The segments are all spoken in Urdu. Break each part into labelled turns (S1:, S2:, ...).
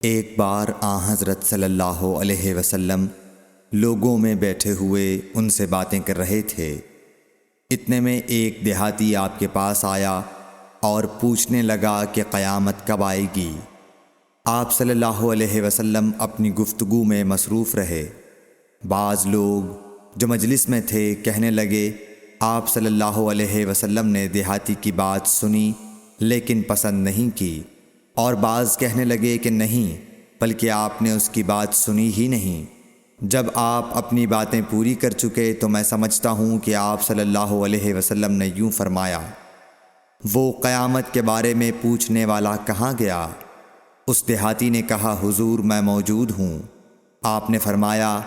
S1: ایک بار حضرت صلی اللہ علیہ وسلم لوگوں میں بیٹھے ہوئے ان سے باتیں کر رہے تھے۔ اتنے میں ایک دیہاتی آپ کے پاس آیا اور پوچھنے لگا کہ قیامت کب آئے گی۔ آپ صلی اللہ علیہ وسلم اپنی گفتگو میں مصروف رہے۔ بعض لوگ جو مجلس میں تھے کہنے لگے، آپ صلی اللہ علیہ وسلم نے دیہاتی کی بات سنی لیکن پسند نہیں کی، اور بعض کہنے لگے کہ نہیں، بلکہ آپ نے اس کی بات سنی ہی نہیں۔ جب آپ اپنی باتیں پوری کر چکے تو میں سمجھتا ہوں کہ آپ صلی اللہ علیہ وسلم نے یوں فرمایا، وہ قیامت کے بارے میں پوچھنے والا کہاں گیا؟ اس دیہاتی نے کہا، حضور میں موجود ہوں۔ آپ نے فرمایا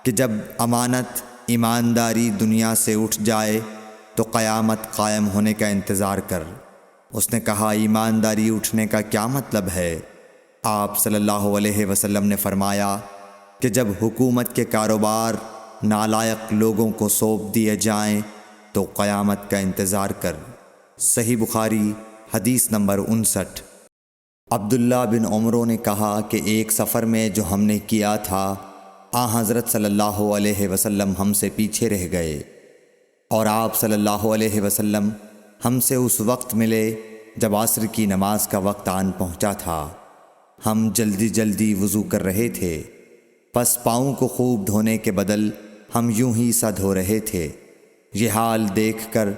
S1: کہ جب امانت ایمانداری دنیا سے اٹھ جائے تو قیامت قائم ہونے کا انتظار کر۔ اس نے کہا، ایمانداری اٹھنے کا کیا مطلب ہے؟ آپ صلی اللہ علیہ وسلم نے فرمایا کہ جب حکومت کے کاروبار نالائق لوگوں کو سونپ دیے جائیں تو قیامت کا انتظار کر۔ صحیح بخاری حدیث نمبر 59۔ عبداللہ بن عمرو نے کہا کہ ایک سفر میں جو ہم نے کیا تھا، حضرت صلی اللہ علیہ وسلم ہم سے پیچھے رہ گئے، اور آپ صلی اللہ علیہ وسلم ہم سے اس وقت ملے جب عصر کی نماز کا وقت آن پہنچا تھا۔ ہم جلدی جلدی وضو کر رہے تھے، پس پاؤں کو خوب دھونے کے بدل ہم یوں ہی سا دھو رہے تھے۔ یہ حال دیکھ کر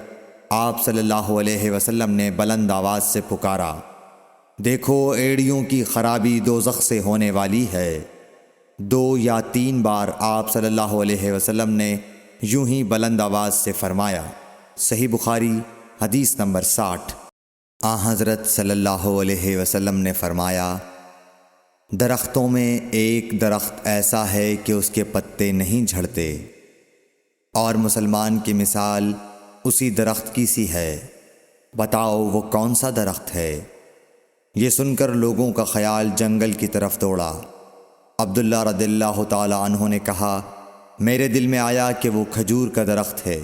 S1: آپ صلی اللہ علیہ وسلم نے بلند آواز سے پکارا، دیکھو ایڑیوں کی خرابی دوزخ سے ہونے والی ہے۔ 2 یا 3 بار آپ صلی اللہ علیہ وسلم نے یوں ہی بلند آواز سے فرمایا۔ صحیح بخاری حدیث نمبر 60۔ حضرت صلی اللہ علیہ وسلم نے فرمایا، درختوں میں ایک درخت ایسا ہے کہ اس کے پتے نہیں جھڑتے، اور مسلمان کی مثال اسی درخت کی سی ہے، بتاؤ وہ کون سا درخت ہے؟ یہ سن کر لوگوں کا خیال جنگل کی طرف دوڑا۔ عبداللہ رضی اللہ تعالی عنہ نے کہا، میرے دل میں آیا کہ وہ کھجور کا درخت ہے،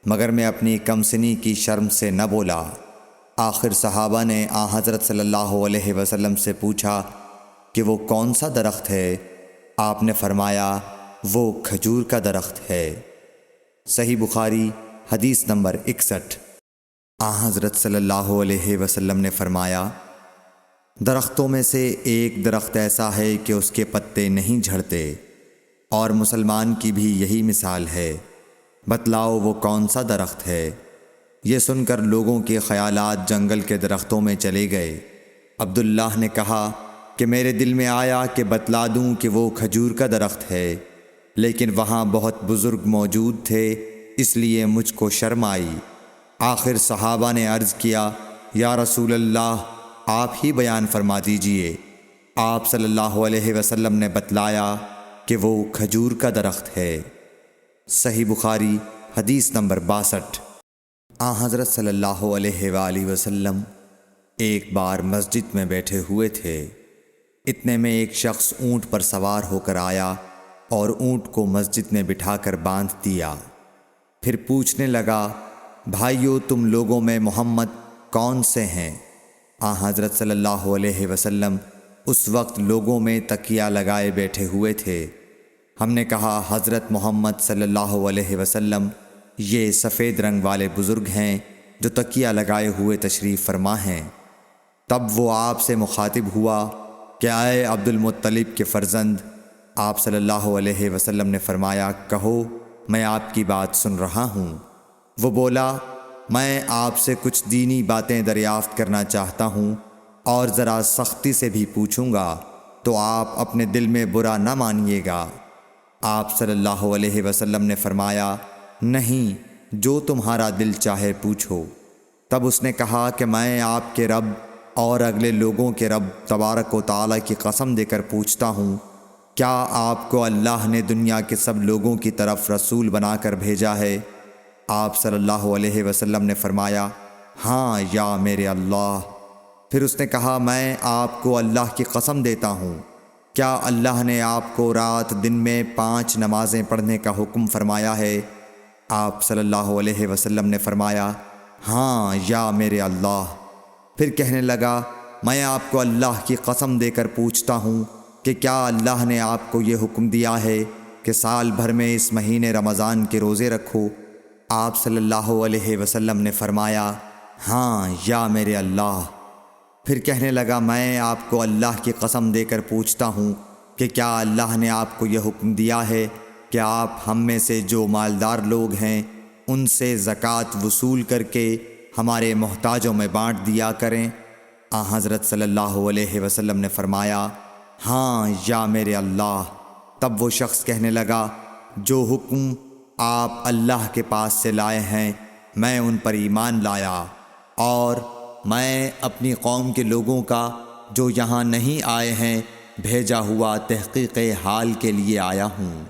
S1: مگر میں اپنی کم سنی کی شرم سے نہ بولا۔ آخر صحابہ نے حضرت صلی اللہ علیہ وسلم سے پوچھا کہ وہ کون سا درخت ہے؟ آپ نے فرمایا، وہ کھجور کا درخت ہے۔ صحیح بخاری حدیث نمبر 61۔ حضرت صلی اللہ علیہ وسلم نے فرمایا، درختوں میں سے ایک درخت ایسا ہے کہ اس کے پتے نہیں جھڑتے، اور مسلمان کی بھی یہی مثال ہے، بتلاؤ وہ کون سا درخت ہے؟ یہ سن کر لوگوں کے خیالات جنگل کے درختوں میں چلے گئے۔ عبداللہ نے کہا کہ میرے دل میں آیا کہ بتلا دوں کہ وہ کھجور کا درخت ہے، لیکن وہاں بہت بزرگ موجود تھے، اس لیے مجھ کو شرم آئی۔ آخر صحابہ نے عرض کیا، یا رسول اللہ، آپ ہی بیان فرما دیجئے۔ آپ صلی اللہ علیہ وسلم نے بتلایا کہ وہ کھجور کا درخت ہے۔ صحیح بخاری حدیث نمبر 62۔ حضرت صلی اللہ علیہ وآلہ وسلم ایک بار مسجد میں بیٹھے ہوئے تھے۔ اتنے میں ایک شخص اونٹ پر سوار ہو کر آیا اور اونٹ کو مسجد میں بٹھا کر باندھ دیا۔ پھر پوچھنے لگا، بھائیو تم لوگوں میں محمد کون سے ہیں؟ حضرت صلی اللہ علیہ وسلم اس وقت لوگوں میں تکیہ لگائے بیٹھے ہوئے تھے۔ ہم نے کہا، حضرت محمد صلی اللہ علیہ وسلم یہ سفید رنگ والے بزرگ ہیں جو تکیہ لگائے ہوئے تشریف فرما ہیں۔ تب وہ آپ سے مخاطب ہوا کہ اے عبد المطلب کے فرزند۔ آپ صلی اللہ علیہ وسلم نے فرمایا، کہو میں آپ کی بات سن رہا ہوں۔ وہ بولا، میں آپ سے کچھ دینی باتیں دریافت کرنا چاہتا ہوں، اور ذرا سختی سے بھی پوچھوں گا تو آپ اپنے دل میں برا نہ مانیے گا۔ آپ صلی اللہ علیہ وسلم نے فرمایا، نہیں، جو تمہارا دل چاہے پوچھو۔ تب اس نے کہا کہ میں آپ کے رب اور اگلے لوگوں کے رب تبارک و تعالی کی قسم دے کر پوچھتا ہوں، کیا آپ کو اللہ نے دنیا کے سب لوگوں کی طرف رسول بنا کر بھیجا ہے؟ آپ صلی اللہ علیہ وسلم نے فرمایا، ہاں یا میرے اللہ۔ پھر اس نے کہا، میں آپ کو اللہ کی قسم دیتا ہوں، کیا اللہ نے آپ کو رات دن میں 5 نمازیں پڑھنے کا حکم فرمایا ہے؟ آپ صلی اللہ علیہ وسلم نے فرمایا، ہاں یا میرے اللہ۔ پھر کہنے لگا، میں آپ کو اللہ کی قسم دے کر پوچھتا ہوں کہ کیا اللہ نے آپ کو یہ حکم دیا ہے کہ سال بھر میں اس مہینے رمضان کے روزے رکھو؟ آپ صلی اللہ علیہ وسلم نے فرمایا، ہاں یا میرے اللہ۔ پھر کہنے لگا، میں آپ کو اللہ کی قسم دے کر پوچھتا ہوں کہ کیا اللہ نے آپ کو یہ حکم دیا ہے کہ آپ ہم میں سے جو مالدار لوگ ہیں ان سے زکوٰۃ وصول کر کے ہمارے محتاجوں میں بانٹ دیا کریں؟ حضرت صلی اللہ علیہ وسلم نے فرمایا، ہاں یا میرے اللہ۔ تب وہ شخص کہنے لگا، جو حکم آپ اللہ کے پاس سے لائے ہیں میں ان پر ایمان لایا، اور میں اپنی قوم کے لوگوں کا جو یہاں نہیں آئے ہیں بھیجا ہوا تحقیق حال کے لیے آیا ہوں۔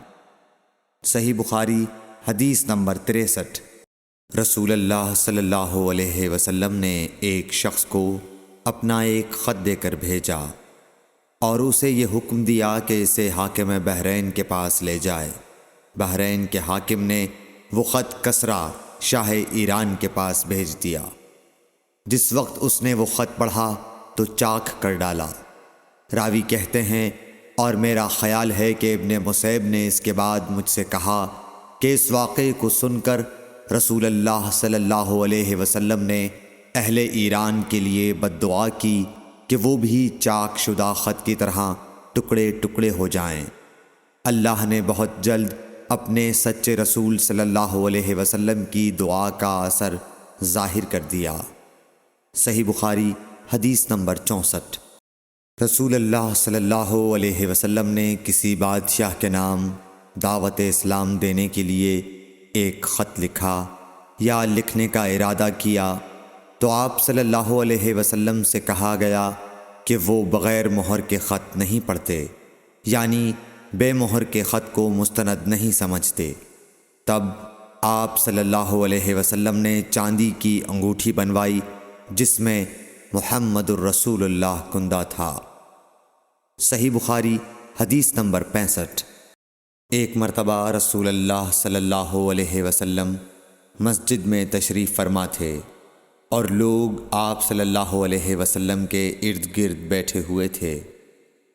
S1: صحیح بخاری حدیث نمبر 63۔ رسول اللہ صلی اللہ علیہ وسلم نے ایک شخص کو اپنا ایک خط دے کر بھیجا اور اسے یہ حکم دیا کہ اسے حاکم بحرین کے پاس لے جائے۔ بحرین کے حاکم نے وہ خط کسریٰ شاہ ایران کے پاس بھیج دیا۔ جس وقت اس نے وہ خط پڑھا تو چاک کر ڈالا۔ راوی کہتے ہیں، اور میرا خیال ہے کہ ابن مسیب نے اس کے بعد مجھ سے کہا کہ اس واقعے کو سن کر رسول اللہ صلی اللہ علیہ وسلم نے اہل ایران کے لیے بد دعا کی کہ وہ بھی چاک شدہ خط کی طرح ٹکڑے ٹکڑے ہو جائیں۔ اللہ نے بہت جلد اپنے سچے رسول صلی اللہ علیہ وسلم کی دعا کا اثر ظاہر کر دیا۔ صحیح بخاری حدیث نمبر 64۔ رسول اللہ صلی اللہ علیہ وسلم نے کسی بادشاہ کے نام دعوت اسلام دینے کے لیے ایک خط لکھا یا لکھنے کا ارادہ کیا تو آپ صلی اللہ علیہ وسلم سے کہا گیا کہ وہ بغیر مہر کے خط نہیں پڑھتے، یعنی بے مہر کے خط کو مستند نہیں سمجھتے۔ تب آپ صلی اللہ علیہ وسلم نے چاندی کی انگوٹھی بنوائی جس میں محمد الرسول اللہ کندہ تھا۔ صحیح بخاری حدیث نمبر 65۔ ایک مرتبہ رسول اللہ صلی اللہ علیہ وسلم مسجد میں تشریف فرما تھے اور لوگ آپ صلی اللہ علیہ وسلم کے ارد گرد بیٹھے ہوئے تھے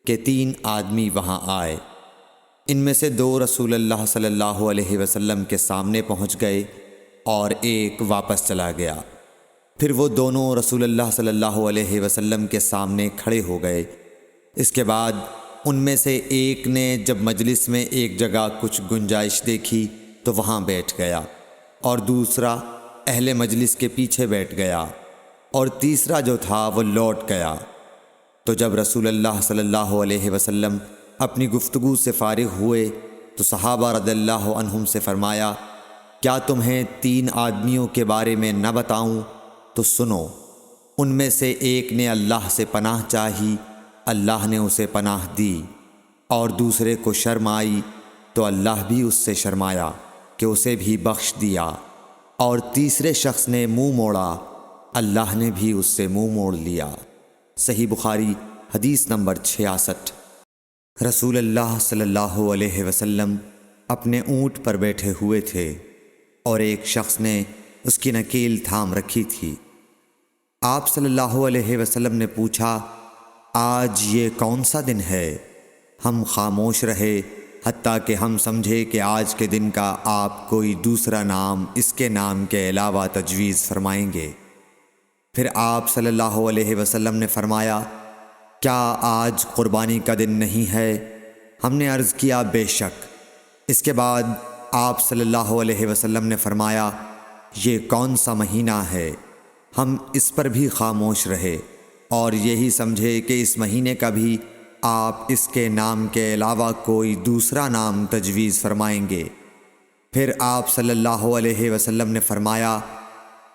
S1: کہ 3 آدمی وہاں آئے۔ ان میں سے 2 رسول اللہ صلی اللہ علیہ وسلم کے سامنے پہنچ گئے اور ایک واپس چلا گیا۔ پھر وہ دونوں رسول اللہ صلی اللہ علیہ وسلم کے سامنے کھڑے ہو گئے۔ اس کے بعد ان میں سے ایک نے جب مجلس میں ایک جگہ کچھ گنجائش دیکھی تو وہاں بیٹھ گیا، اور دوسرا اہل مجلس کے پیچھے بیٹھ گیا، اور تیسرا جو تھا وہ لوٹ گیا۔ تو جب رسول اللہ صلی اللہ علیہ وسلم اپنی گفتگو سے فارغ ہوئے تو صحابہ رضی اللہ عنہم سے فرمایا، کیا تمہیں 3 آدمیوں کے بارے میں نہ بتاؤں؟ تو سنو۔ ان میں سے ایک نے اللہ سے پناہ چاہی، اللہ نے اسے پناہ دی، اور دوسرے کو شرم آئی تو اللہ بھی اس سے شرمایا کہ اسے بھی بخش دیا، اور تیسرے شخص نے منہ موڑا، اللہ نے بھی اس سے منہ موڑ لیا۔ صحیح بخاری حدیث نمبر 66۔ رسول اللہ صلی اللہ علیہ وسلم اپنے اونٹ پر بیٹھے ہوئے تھے اور ایک شخص نے اس کی نکیل تھام رکھی تھی۔ آپ صلی اللہ علیہ وسلم نے پوچھا، آج یہ کون سا دن ہے؟ ہم خاموش رہے حتیٰ کہ ہم سمجھے کہ آج کے دن کا آپ کوئی دوسرا نام اس کے نام کے علاوہ تجویز فرمائیں گے۔ پھر آپ صلی اللہ علیہ وسلم نے فرمایا، کیا آج قربانی کا دن نہیں ہے؟ ہم نے عرض کیا، بے شک۔ اس کے بعد آپ صلی اللہ علیہ وسلم نے فرمایا، یہ کون سا مہینہ ہے؟ ہم اس پر بھی خاموش رہے اور یہی سمجھے کہ اس مہینے کا بھی آپ اس کے نام کے علاوہ کوئی دوسرا نام تجویز فرمائیں گے۔ پھر آپ صلی اللہ علیہ وسلم نے فرمایا،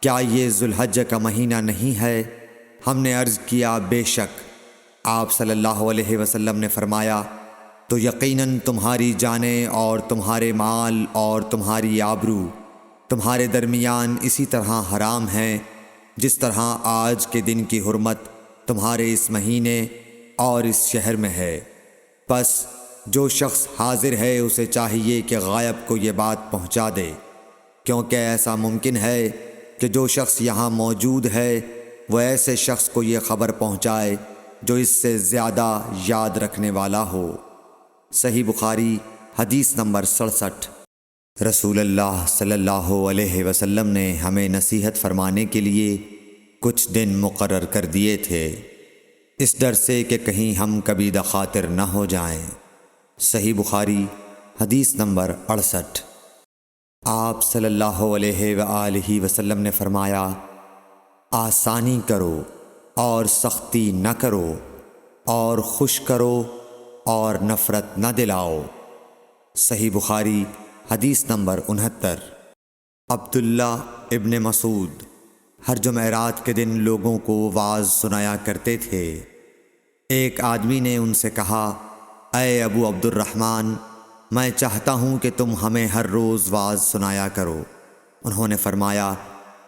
S1: کیا یہ ذو الحجہ کا مہینہ نہیں ہے؟ ہم نے عرض کیا، بے شک۔ آپ صلی اللہ علیہ وسلم نے فرمایا، تو یقیناً تمہاری جانیں اور تمہارے مال اور تمہاری آبرو تمہارے درمیان اسی طرح حرام ہیں جس طرح آج کے دن کی حرمت تمہارے اس مہینے اور اس شہر میں ہے۔ پس جو شخص حاضر ہے اسے چاہیے کہ غائب کو یہ بات پہنچا دے، کیونکہ ایسا ممکن ہے کہ جو شخص یہاں موجود ہے وہ ایسے شخص کو یہ خبر پہنچائے جو اس سے زیادہ یاد رکھنے والا ہو۔ صحیح بخاری حدیث نمبر 67۔ رسول اللہ صلی اللہ علیہ وسلم نے ہمیں نصیحت فرمانے کے لیے کچھ دن مقرر کر دیے تھے، اس ڈر سے کہ کہیں ہم کبھی دخاطر نہ ہو جائیں۔ صحیح بخاری حدیث نمبر 68۔ آپ صلی اللہ علیہ وآلہ وسلم نے فرمایا، آسانی کرو اور سختی نہ کرو، اور خوش کرو اور نفرت نہ دلاؤ۔ صحیح بخاری حدیث نمبر 69۔ عبداللہ ابن مسعود ہر جمعرات کے دن لوگوں کو واعظ سنایا کرتے تھے۔ ایک آدمی نے ان سے کہا، اے ابو عبد الرحمن، میں چاہتا ہوں کہ تم ہمیں ہر روز واعظ سنایا کرو۔ انہوں نے فرمایا،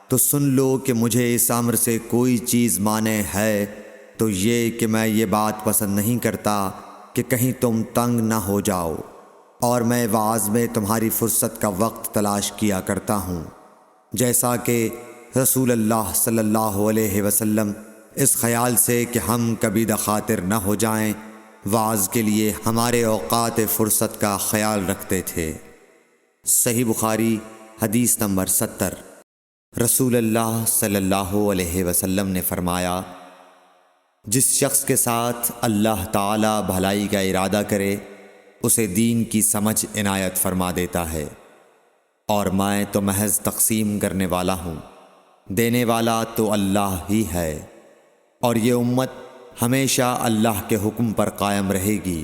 S1: تو سن لو کہ مجھے اس امر سے کوئی چیز مانع ہے تو یہ کہ میں یہ بات پسند نہیں کرتا کہ کہیں تم تنگ نہ ہو جاؤ، اور میں واعظ میں تمہاری فرصت کا وقت تلاش کیا کرتا ہوں، جیسا کہ رسول اللہ صلی اللہ علیہ وسلم اس خیال سے کہ ہم کبھی دخاطر نہ ہو جائیں واعظ کے لیے ہمارے اوقات فرصت کا خیال رکھتے تھے۔ صحیح بخاری حدیث نمبر 70۔ رسول اللہ صلی اللہ علیہ وسلم نے فرمایا، جس شخص کے ساتھ اللہ تعالی بھلائی کا ارادہ کرے اسے دین کی سمجھ عنایت فرما دیتا ہے، اور میں تو محض تقسیم کرنے والا ہوں، دینے والا تو اللہ ہی ہے، اور یہ امت ہمیشہ اللہ کے حکم پر قائم رہے گی،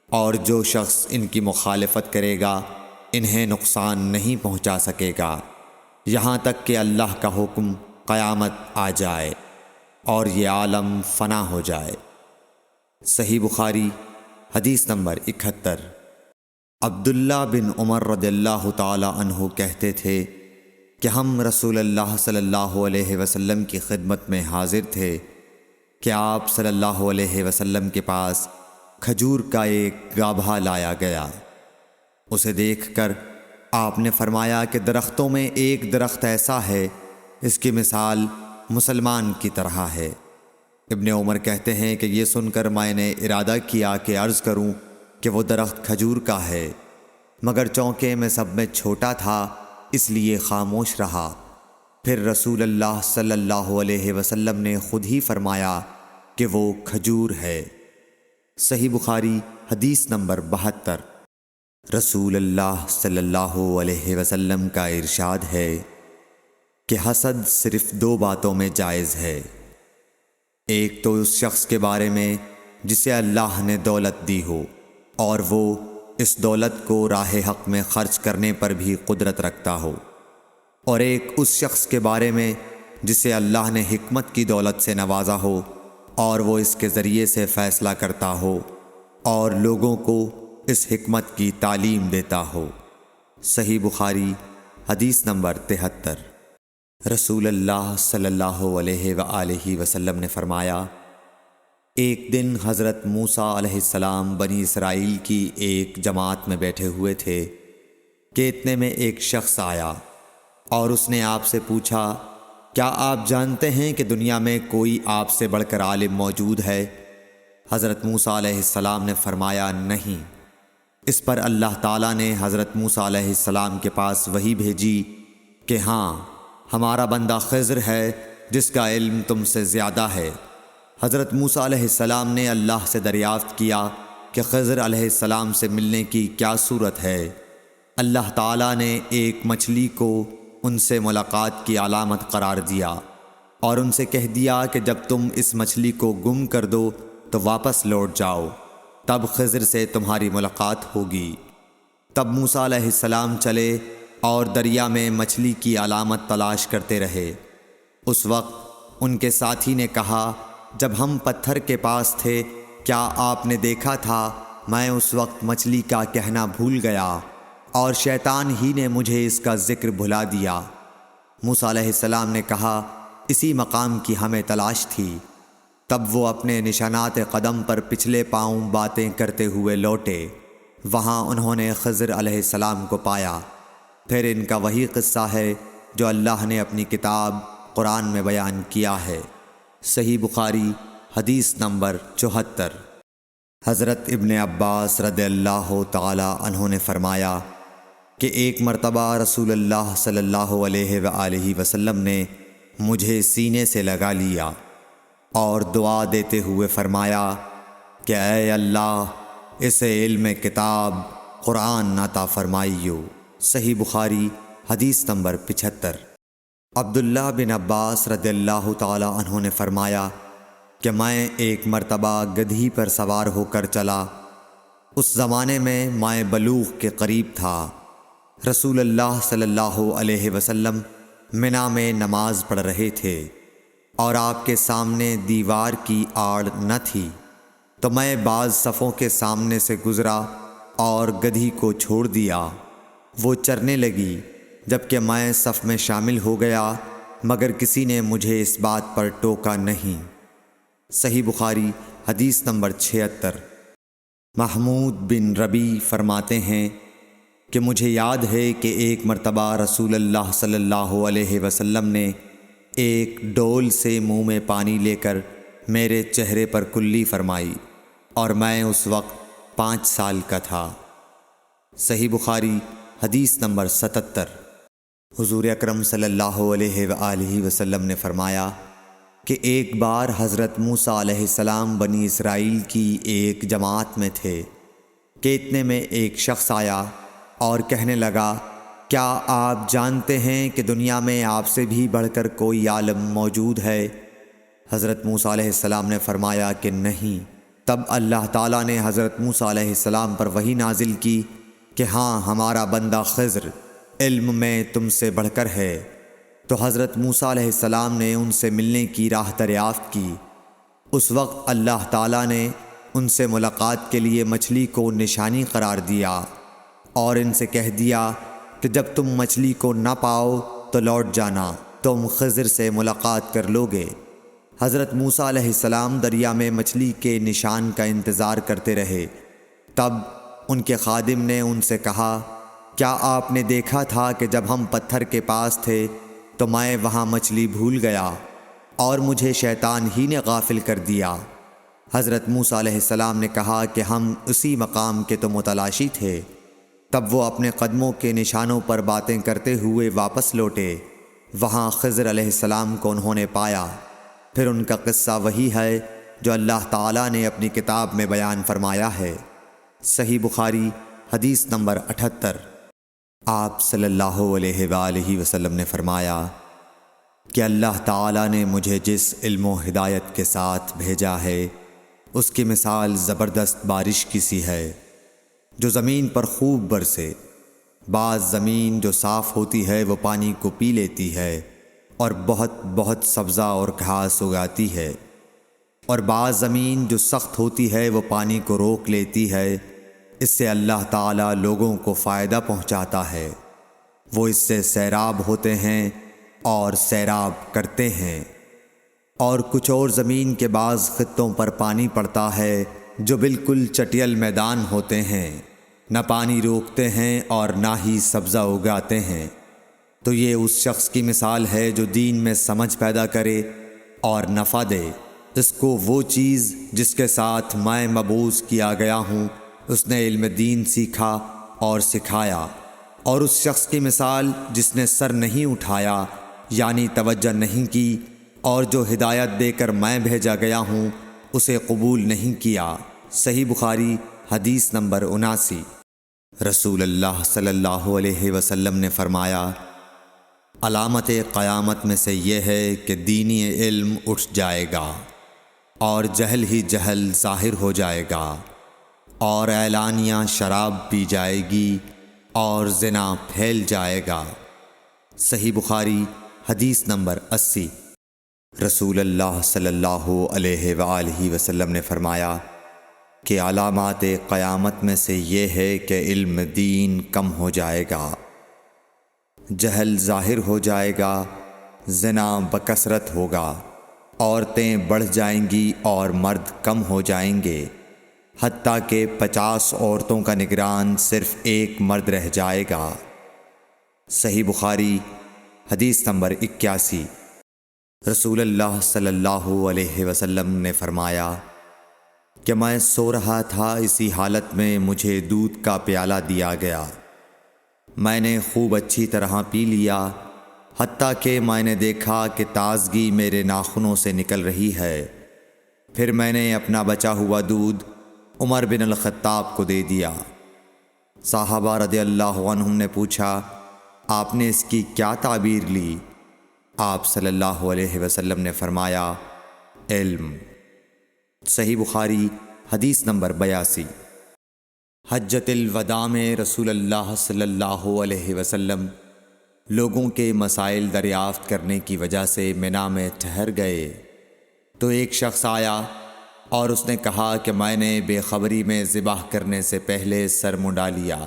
S1: اور جو شخص ان کی مخالفت کرے گا انہیں نقصان نہیں پہنچا سکے گا یہاں تک کہ اللہ کا حکم قیامت آ جائے اور یہ عالم فنا ہو جائے۔ صحیح بخاری حدیث نمبر 71۔ عبداللہ بن عمر رضی اللہ تعالی عنہ کہتے تھے کہ ہم رسول اللہ صلی اللہ علیہ وسلم کی خدمت میں حاضر تھے کہ آپ صلی اللہ علیہ وسلم کے پاس کھجور کا ایک گابھا لایا گیا۔ اسے دیکھ کر آپ نے فرمایا کہ درختوں میں ایک درخت ایسا ہے اس کی مثال مسلمان کی طرح ہے۔ ابن عمر کہتے ہیں کہ یہ سن کر میں نے ارادہ کیا کہ عرض کروں کہ وہ درخت کھجور کا ہے، مگر چونکہ میں سب میں چھوٹا تھا اس لیے خاموش رہا۔ پھر رسول اللہ صلی اللہ علیہ وسلم نے خود ہی فرمایا کہ وہ کھجور ہے۔ صحیح بخاری حدیث نمبر 72۔ رسول اللہ صلی اللہ علیہ وسلم کا ارشاد ہے کہ حسد صرف دو باتوں میں جائز ہے، ایک تو اس شخص کے بارے میں جسے اللہ نے دولت دی ہو اور وہ اس دولت کو راہ حق میں خرچ کرنے پر بھی قدرت رکھتا ہو، اور ایک اس شخص کے بارے میں جسے اللہ نے حکمت کی دولت سے نوازا ہو اور وہ اس کے ذریعے سے فیصلہ کرتا ہو اور لوگوں کو اس حکمت کی تعلیم دیتا ہو۔ صحیح بخاری حدیث نمبر 73۔ رسول اللہ صلی اللہ علیہ وآلہ وسلم نے فرمایا، ایک دن حضرت موسیٰ علیہ السلام بنی اسرائیل کی ایک جماعت میں بیٹھے ہوئے تھے کہ اتنے میں ایک شخص آیا اور اس نے آپ سے پوچھا، کیا آپ جانتے ہیں کہ دنیا میں کوئی آپ سے بڑھ کر عالم موجود ہے؟ حضرت موسیٰ علیہ السلام نے فرمایا، نہیں۔ اس پر اللہ تعالیٰ نے حضرت موسیٰ علیہ السلام کے پاس وحی بھیجی کہ ہاں، ہمارا بندہ خضر ہے جس کا علم تم سے زیادہ ہے۔ حضرت موسیٰ علیہ السلام نے اللہ سے دریافت کیا کہ خضر علیہ السلام سے ملنے کی کیا صورت ہے؟ اللہ تعالیٰ نے ایک مچھلی کو ان سے ملاقات کی علامت قرار دیا اور ان سے کہہ دیا کہ جب تم اس مچھلی کو گم کر دو تو واپس لوٹ جاؤ، تب خضر سے تمہاری ملاقات ہوگی۔ تب موسیٰ علیہ السلام چلے اور دریا میں مچھلی کی علامت تلاش کرتے رہے۔ اس وقت ان کے ساتھی نے کہا، جب ہم پتھر کے پاس تھے کیا آپ نے دیکھا تھا؟ میں اس وقت مچھلی کا کہنا بھول گیا اور شیطان ہی نے مجھے اس کا ذکر بھلا دیا۔ موسیٰ علیہ السلام نے کہا، اسی مقام کی ہمیں تلاش تھی۔ تب وہ اپنے نشانات قدم پر پچھلے پاؤں باتیں کرتے ہوئے لوٹے۔ وہاں انہوں نے خضر علیہ السلام کو پایا۔ پھر ان کا وہی قصہ ہے جو اللہ نے اپنی کتاب قرآن میں بیان کیا ہے۔ صحیح بخاری حدیث نمبر 74۔ حضرت ابن عباس رضی اللہ تعالی عنہ نے فرمایا کہ ایک مرتبہ رسول اللہ صلی اللہ علیہ وآلہ وسلم نے مجھے سینے سے لگا لیا اور دعا دیتے ہوئے فرمایا کہ اے اللہ اسے علم کتاب قرآن عطا فرمائیو۔ صحیح بخاری حدیث نمبر 75۔ عبداللہ بن عباس رضی اللہ تعالی عنہ نے فرمایا کہ میں ایک مرتبہ گدھی پر سوار ہو کر چلا۔ اس زمانے میں میں بلوغ کے قریب تھا۔ رسول اللہ صلی اللہ علیہ وسلم منی میں نماز پڑھ رہے تھے اور آپ کے سامنے دیوار کی آڑ نہ تھی، تو میں بعض صفوں کے سامنے سے گزرا اور گدھی کو چھوڑ دیا۔ وہ چرنے لگی، جبکہ میں صف میں شامل ہو گیا، مگر کسی نے مجھے اس بات پر ٹوکا نہیں۔ صحیح بخاری حدیث نمبر 76۔ محمود بن ربیع فرماتے ہیں کہ مجھے یاد ہے کہ ایک مرتبہ رسول اللہ صلی اللہ علیہ وسلم نے ایک ڈول سے منہ میں پانی لے کر میرے چہرے پر کلی فرمائی، اور میں اس وقت 5 سال کا تھا۔ صحیح بخاری حدیث نمبر 77۔ حضور اکرم صلی اللہ علیہ وآلہ وسلم نے فرمایا کہ ایک بار حضرت موسیٰ علیہ السلام بنی اسرائیل کی ایک جماعت میں تھے کہ اتنے میں ایک شخص آیا اور کہنے لگا، کیا آپ جانتے ہیں کہ دنیا میں آپ سے بھی بڑھ کر کوئی عالم موجود ہے؟ حضرت موسیٰ علیہ السلام نے فرمایا کہ نہیں۔ تب اللہ تعالیٰ نے حضرت موسیٰ علیہ السلام پر وحی نازل کی کہ ہاں، ہمارا بندہ خضر علم میں تم سے بڑھ کر ہے۔ تو حضرت موسیٰ علیہ السلام نے ان سے ملنے کی راہ دریافت کی۔ اس وقت اللہ تعالیٰ نے ان سے ملاقات کے لیے مچھلی کو نشانی قرار دیا اور ان سے کہہ دیا کہ جب تم مچھلی کو نہ پاؤ تو لوٹ جانا، تم خضر سے ملاقات کر لوگے۔ حضرت موسیٰ علیہ السلام دریا میں مچھلی کے نشان کا انتظار کرتے رہے۔ تب ان کے خادم نے ان سے کہا، کیا آپ نے دیکھا تھا کہ جب ہم پتھر کے پاس تھے تو میں وہاں مچھلی بھول گیا اور مجھے شیطان ہی نے غافل کر دیا؟ حضرت موسیٰ علیہ السلام نے کہا کہ ہم اسی مقام کے تو متلاشی تھے۔ تب وہ اپنے قدموں کے نشانوں پر باتیں کرتے ہوئے واپس لوٹے۔ وہاں خضر علیہ السلام کو انہوں نے پایا۔ پھر ان کا قصہ وہی ہے جو اللہ تعالیٰ نے اپنی کتاب میں بیان فرمایا ہے۔ صحیح بخاری حدیث نمبر 78۔ آپ صلی اللہ علیہ وآلہ وسلم نے فرمایا کہ اللہ تعالیٰ نے مجھے جس علم و ہدایت کے ساتھ بھیجا ہے اس کی مثال زبردست بارش کی سی ہے جو زمین پر خوب برسے۔ بعض زمین جو صاف ہوتی ہے وہ پانی کو پی لیتی ہے اور بہت سبزہ اور گھاس اگاتی ہے، اور بعض زمین جو سخت ہوتی ہے وہ پانی کو روک لیتی ہے۔ اس سے اللہ تعالیٰ لوگوں کو فائدہ پہنچاتا ہے، وہ اس سے سیراب ہوتے ہیں اور سیراب کرتے ہیں۔ اور کچھ اور زمین کے بعض خطوں پر پانی پڑتا ہے جو بالکل چٹیل میدان ہوتے ہیں، نہ پانی روکتے ہیں اور نہ ہی سبزہ اگاتے ہیں۔ تو یہ اس شخص کی مثال ہے جو دین میں سمجھ پیدا کرے اور نفع دے۔ اس کو وہ چیز جس کے ساتھ میں مبعوث کیا گیا ہوں اس نے علم دین سیکھا اور سکھایا، اور اس شخص کی مثال جس نے سر نہیں اٹھایا یعنی توجہ نہیں کی اور جو ہدایت دے کر میں بھیجا گیا ہوں اسے قبول نہیں کیا۔ صحیح بخاری حدیث نمبر 79۔ رسول اللہ صلی اللہ علیہ وسلم نے فرمایا، علامت قیامت میں سے یہ ہے کہ دینی علم اٹھ جائے گا اور جہل ہی جہل ظاہر ہو جائے گا، اور اعلانیہ شراب پی جائے گی اور زنا پھیل جائے گا۔ صحیح بخاری حدیث نمبر 80۔ رسول اللہ صلی اللہ علیہ وآلہ وسلم نے فرمایا کہ علامات قیامت میں سے یہ ہے کہ علم دین کم ہو جائے گا، جہل ظاہر ہو جائے گا، زنا بکثرت ہوگا، عورتیں بڑھ جائیں گی اور مرد کم ہو جائیں گے، حتیٰ کہ 50 عورتوں کا نگران صرف ایک مرد رہ جائے گا۔ صحیح بخاری حدیث نمبر 81۔ رسول اللہ صلی اللہ علیہ وسلم نے فرمایا کہ میں سو رہا تھا، اسی حالت میں مجھے دودھ کا پیالہ دیا گیا۔ میں نے خوب اچھی طرح پی لیا، حتیٰ کہ میں نے دیکھا کہ تازگی میرے ناخنوں سے نکل رہی ہے۔ پھر میں نے اپنا بچا ہوا دودھ عمر بن الخطاب کو دے دیا۔ صحابہ رضی اللہ عنہم نے پوچھا، آپ نے اس کی کیا تعبیر لی؟ آپ صلی اللہ علیہ وسلم نے فرمایا، علم۔ صحیح بخاری حدیث نمبر 82۔ حجۃ الوداع میں رسول اللہ صلی اللہ علیہ وسلم لوگوں کے مسائل دریافت کرنے کی وجہ سے منا میں ٹھہر گئے تو ایک شخص آیا اور اس نے کہا کہ میں نے بے خبری میں ذبح کرنے سے پہلے سر منڈا لیا۔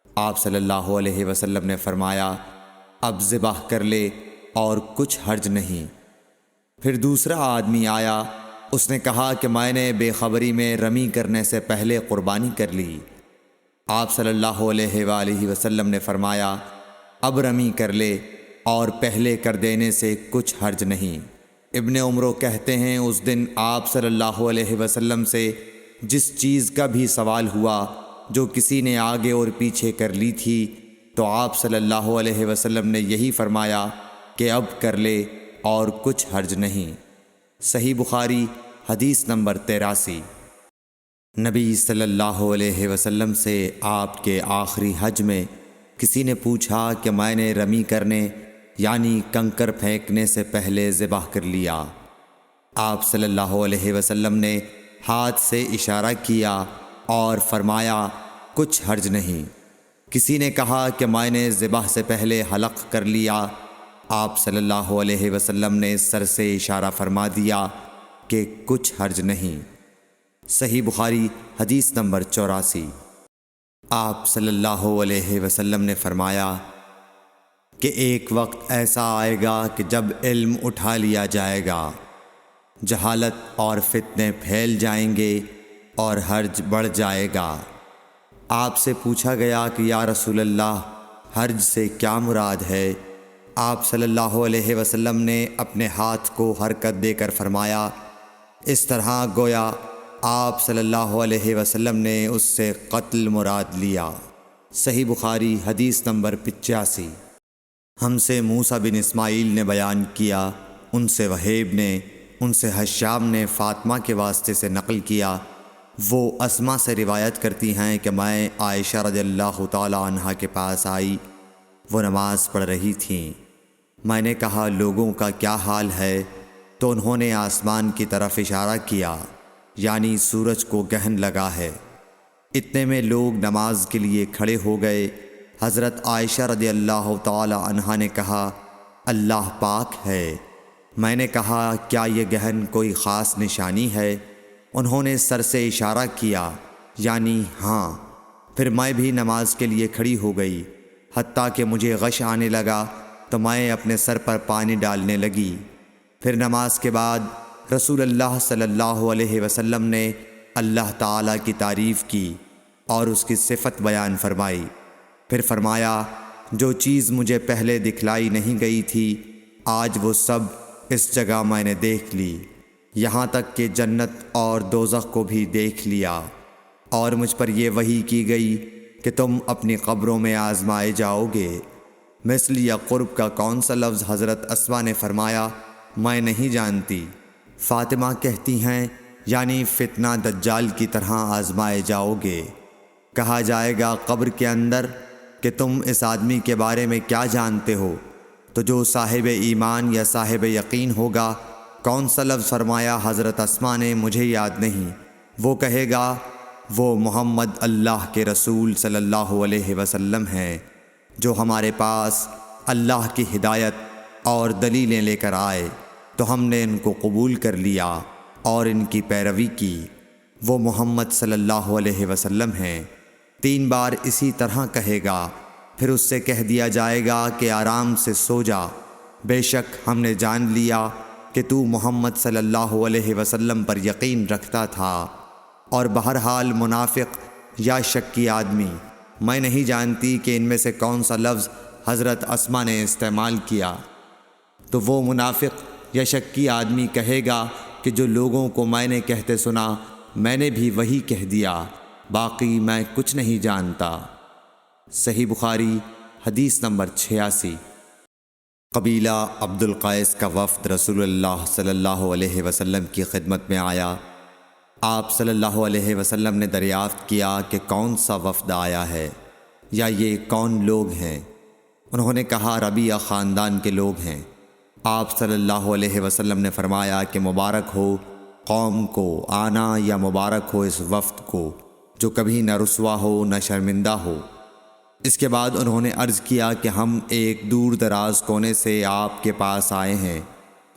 S1: آپ صلی اللہ علیہ وسلم نے فرمایا، اب ذبح کر لے اور کچھ حرج نہیں۔ پھر دوسرا آدمی آیا، اس نے کہا کہ میں نے بے خبری میں رمی کرنے سے پہلے قربانی کر لی۔ آپ صلی اللہ علیہ وآلہ وسلم نے فرمایا، اب رمی کر لے اور پہلے کر دینے سے کچھ حرج نہیں۔ ابن عمرو کہتے ہیں، اس دن آپ صلی اللہ علیہ وسلم سے جس چیز کا بھی سوال ہوا جو کسی نے آگے اور پیچھے کر لی تھی، تو آپ صلی اللہ علیہ وسلم نے یہی فرمایا کہ اب کر لے اور کچھ حرج نہیں۔ صحیح بخاری حدیث نمبر 83۔ نبی صلی اللہ علیہ وسلم سے آپ کے آخری حج میں کسی نے پوچھا کہ میں نے رمی کرنے یعنی کنکر پھینکنے سے پہلے ذبح کر لیا۔ آپ صلی اللہ علیہ وسلم نے ہاتھ سے اشارہ کیا اور فرمایا، کچھ حرج نہیں۔ کسی نے کہا کہ میں نے ذبح سے پہلے حلق کر لیا۔ آپ صلی اللہ علیہ وسلم نے سر سے اشارہ فرما دیا کہ کچھ حرج نہیں۔ صحیح بخاری حدیث نمبر 84۔ آپ صلی اللہ علیہ وسلم نے فرمایا کہ ایک وقت ایسا آئے گا کہ جب علم اٹھا لیا جائے گا، جہالت اور فتنے پھیل جائیں گے اور حرج بڑھ جائے گا۔ آپ سے پوچھا گیا کہ یا رسول اللہ، حرج سے کیا مراد ہے؟ آپ صلی اللہ علیہ وسلم نے اپنے ہاتھ کو حرکت دے کر فرمایا، اس طرح گویا آپ صلی اللہ علیہ وسلم نے اس سے قتل مراد لیا۔ صحیح بخاری حدیث نمبر 85۔ ہم سے موسیٰ بن اسماعیل نے بیان کیا، ان سے وہیب نے، ان سے حشام نے فاطمہ کے واسطے سے نقل کیا۔ وہ اسما سے روایت کرتی ہیں کہ میں عائشہ رضی اللہ تعالی عنہا کے پاس آئی، وہ نماز پڑھ رہی تھیں۔ میں نے کہا، لوگوں کا کیا حال ہے؟ تو انہوں نے آسمان کی طرف اشارہ کیا، یعنی سورج کو گہن لگا ہے۔ اتنے میں لوگ نماز کے لیے کھڑے ہو گئے۔ حضرت عائشہ رضی اللہ تعالی عنہا نے کہا، اللہ پاک ہے۔ میں نے کہا، کیا یہ گہن کوئی خاص نشانی ہے؟ انہوں نے سر سے اشارہ کیا، یعنی ہاں۔ پھر میں بھی نماز کے لیے کھڑی ہو گئی، حتیٰ کہ مجھے غش آنے لگا تو میں اپنے سر پر پانی ڈالنے لگی۔ پھر نماز کے بعد رسول اللہ صلی اللہ علیہ وسلم نے اللہ تعالیٰ کی تعریف کی اور اس کی صفت بیان فرمائی۔ پھر فرمایا، جو چیز مجھے پہلے دکھلائی نہیں گئی تھی، آج وہ سب اس جگہ میں نے دیکھ لی، یہاں تک کہ جنت اور دوزخ کو بھی دیکھ لیا۔ اور مجھ پر یہ وحی کی گئی کہ تم اپنی قبروں میں آزمائے جاؤ گے۔ مثل یا قرب کا کون سا لفظ؟ حضرت اسما نے فرمایا، میں نہیں جانتی۔ فاطمہ کہتی ہیں، یعنی فتنہ دجال کی طرح آزمائے جاؤ گے۔ کہا جائے گا قبر کے اندر کہ تم اس آدمی کے بارے میں کیا جانتے ہو؟ تو جو صاحب ایمان یا صاحب یقین ہوگا، کون سا لفظ فرمایا؟ حضرت اسما نے، مجھے یاد نہیں۔ وہ کہے گا، وہ محمد اللہ کے رسول صلی اللہ علیہ وسلم ہیں، جو ہمارے پاس اللہ کی ہدایت اور دلیلیں لے کر آئے تو ہم نے ان کو قبول کر لیا اور ان کی پیروی کی۔ وہ محمد صلی اللہ علیہ وسلم ہیں۔ 3 بار اسی طرح کہے گا، پھر اس سے کہہ دیا جائے گا کہ آرام سے سو جا، بے شک ہم نے جان لیا کہ تو محمد صلی اللہ علیہ وسلم پر یقین رکھتا تھا۔ اور بہرحال منافق یا شکی آدمی، میں نہیں جانتی کہ ان میں سے کون سا لفظ حضرت اسما نے استعمال کیا۔ تو وہ منافق یا شکی آدمی کہے گا کہ جو لوگوں کو میں نے کہتے سنا میں نے بھی وہی کہہ دیا، باقی میں کچھ نہیں جانتا۔ صحیح بخاری حدیث نمبر 86۔ قبیلہ عبد القیس کا وفد رسول اللہ صلی اللہ علیہ وسلم کی خدمت میں آیا۔ آپ صلی اللہ علیہ وسلم نے دریافت کیا کہ کون سا وفد آیا ہے یا یہ کون لوگ ہیں؟ انہوں نے کہا ربیعہ خاندان کے لوگ ہیں۔ آپ صلی اللہ علیہ وسلم نے فرمایا کہ مبارک ہو قوم کو آنا یا مبارک ہو اس وفد کو جو کبھی نہ رسوا ہو نہ شرمندہ ہو۔ اس کے بعد انہوں نے عرض کیا کہ ہم ایک دور دراز کونے سے آپ کے پاس آئے ہیں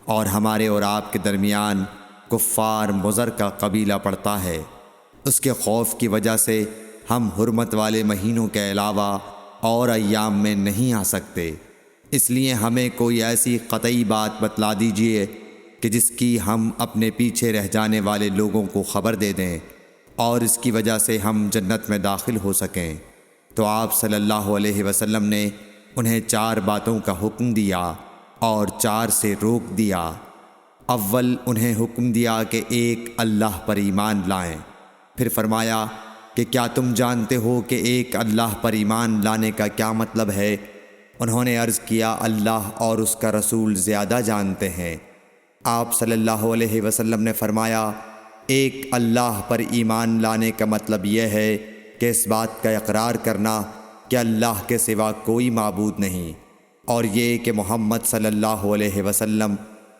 S1: اور ہمارے اور آپ کے درمیان کفار مضر کا قبیلہ پڑتا ہے۔ اس کے خوف کی وجہ سے ہم حرمت والے مہینوں کے علاوہ اور ایام میں نہیں آ سکتے، اس لیے ہمیں کوئی ایسی قطعی بات بتلا دیجیے کہ جس کی ہم اپنے پیچھے رہ جانے والے لوگوں کو خبر دے دیں اور اس کی وجہ سے ہم جنت میں داخل ہو سکیں۔ تو آپ صلی اللہ علیہ وسلم نے انہیں 4 باتوں کا حکم دیا اور 4 سے روک دیا۔ اول انہیں حکم دیا کہ ایک اللہ پر ایمان لائیں، پھر فرمایا کہ کیا تم جانتے ہو کہ ایک اللہ پر ایمان لانے کا کیا مطلب ہے؟ انہوں نے عرض کیا اللہ اور اس کا رسول زیادہ جانتے ہیں۔ آپ صلی اللہ علیہ وسلم نے فرمایا ایک اللہ پر ایمان لانے کا مطلب یہ ہے کہ اس بات کا اقرار کرنا کہ اللہ کے سوا کوئی معبود نہیں، اور یہ کہ محمد صلی اللہ علیہ وسلم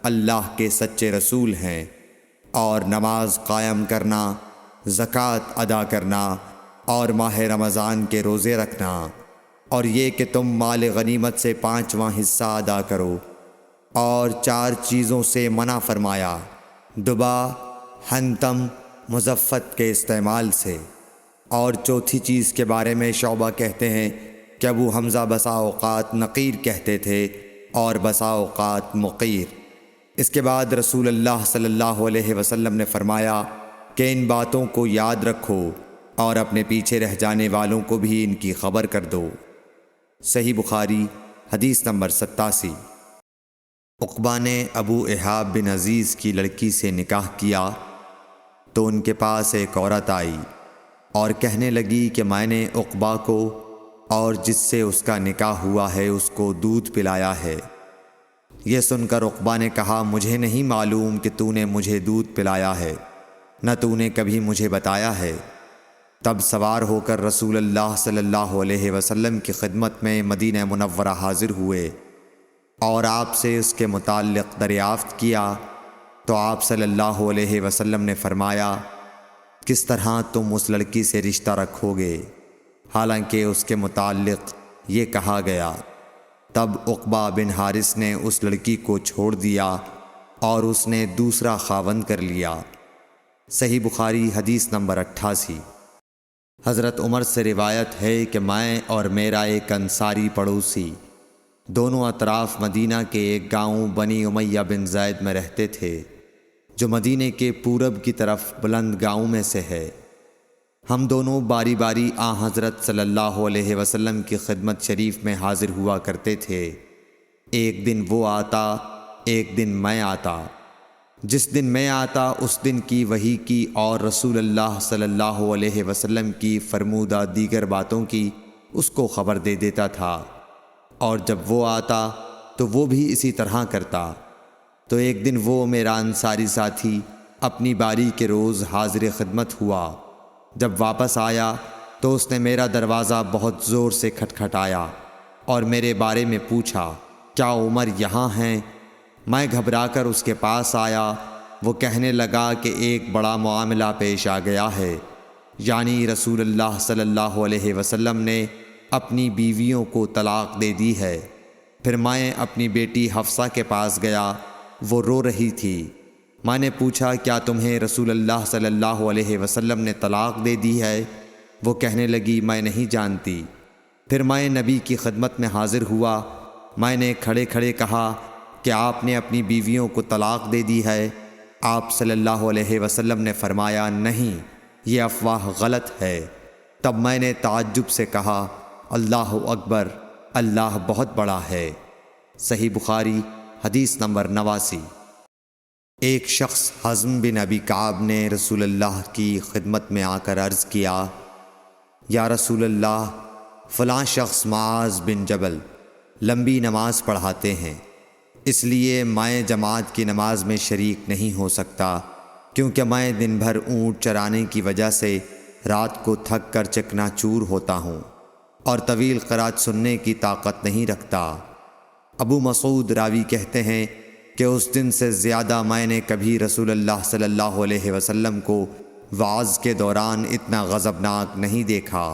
S1: اللہ کے سچے رسول ہیں، اور نماز قائم کرنا، زکوٰۃ ادا کرنا اور ماہ رمضان کے روزے رکھنا، اور یہ کہ تم مال غنیمت سے 5واں حصہ ادا کرو، اور 4 چیزوں سے منع فرمایا، دبا، حنتم، مزفت کے استعمال سے۔ اور چوتھی چیز کے بارے میں شعبہ کہتے ہیں کہ ابو حمزہ بسا اوقات نقیر کہتے تھے اور بسا اوقات مقیر۔ اس کے بعد رسول اللہ صلی اللہ علیہ وسلم نے فرمایا کہ ان باتوں کو یاد رکھو اور اپنے پیچھے رہ جانے والوں کو بھی ان کی خبر کر دو۔ صحیح بخاری حدیث نمبر 87۔ عقبہ نے ابو احاب بن عزیز کی لڑکی سے نکاح کیا تو ان کے پاس ایک عورت آئی اور کہنے لگی کہ میں نے عقبہ کو اور جس سے اس کا نکاح ہوا ہے اس کو دودھ پلایا ہے۔ یہ سن کر عقبہ نے کہا مجھے نہیں معلوم کہ تو نے مجھے دودھ پلایا ہے، نہ تو نے کبھی مجھے بتایا ہے۔ تب سوار ہو کر رسول اللہ صلی اللہ علیہ وسلم کی خدمت میں مدینہ منورہ حاضر ہوئے اور آپ سے اس کے متعلق دریافت کیا تو آپ صلی اللہ علیہ وسلم نے فرمایا کس طرح تم اس لڑکی سے رشتہ رکھو گے، حالانکہ اس کے متعلق یہ کہا گیا۔ تب عقبہ بن حارث نے اس لڑکی کو چھوڑ دیا اور اس نے دوسرا خاوند کر لیا۔ صحیح بخاری حدیث نمبر 88۔ حضرت عمر سے روایت ہے کہ میں اور میرا ایک انصاری پڑوسی دونوں اطراف مدینہ کے ایک گاؤں بنی امیہ بن زید میں رہتے تھے جو مدینے کے پورب کی طرف بلند گاؤں میں سے ہے۔ ہم دونوں باری باری حضرت صلی اللہ علیہ وسلم کی خدمت شریف میں حاضر ہوا کرتے تھے۔ ایک دن وہ آتا، ایک دن میں آتا۔ جس دن میں آتا اس دن کی وحی کی اور رسول اللہ صلی اللہ علیہ وسلم کی فرمودہ دیگر باتوں کی اس کو خبر دے دیتا تھا، اور جب وہ آتا تو وہ بھی اسی طرح کرتا۔ تو ایک دن وہ میرا انصاری ساتھی اپنی باری کے روز حاضر خدمت ہوا۔ جب واپس آیا تو اس نے میرا دروازہ بہت زور سے کھٹکھٹایا اور میرے بارے میں پوچھا کیا عمر یہاں ہیں؟ میں گھبرا کر اس کے پاس آیا۔ وہ کہنے لگا کہ ایک بڑا معاملہ پیش آ گیا ہے، یعنی رسول اللہ صلی اللہ علیہ وسلم نے اپنی بیویوں کو طلاق دے دی ہے۔ پھر میں اپنی بیٹی حفصہ کے پاس گیا، وہ رو رہی تھی۔ میں نے پوچھا کیا تمہیں رسول اللہ صلی اللہ علیہ وسلم نے طلاق دے دی ہے؟ وہ کہنے لگی میں نہیں جانتی۔ پھر میں نبی کی خدمت میں حاضر ہوا۔ میں نے کھڑے کھڑے کہا کہ آپ نے اپنی بیویوں کو طلاق دے دی ہے؟ آپ صلی اللہ علیہ وسلم نے فرمایا نہیں، یہ افواہ غلط ہے۔ تب میں نے تعجب سے کہا اللہ اکبر، اللہ بہت بڑا ہے۔ صحیح بخاری حدیث نمبر 89۔ ایک شخص حزم بن ابی کعب نے رسول اللہ کی خدمت میں آ کر عرض کیا، یا رسول اللہ، فلاں شخص معاذ بن جبل لمبی نماز پڑھاتے ہیں، اس لیے میں جماعت کی نماز میں شریک نہیں ہو سکتا، کیونکہ میں دن بھر اونٹ چرانے کی وجہ سے رات کو تھک کر چکنا چور ہوتا ہوں اور طویل قرات سننے کی طاقت نہیں رکھتا۔ ابو مسعود راوی کہتے ہیں کہ اس دن سے زیادہ میں نے کبھی رسول اللہ صلی اللہ علیہ وسلم کو وعظ کے دوران اتنا غضبناک نہیں دیکھا۔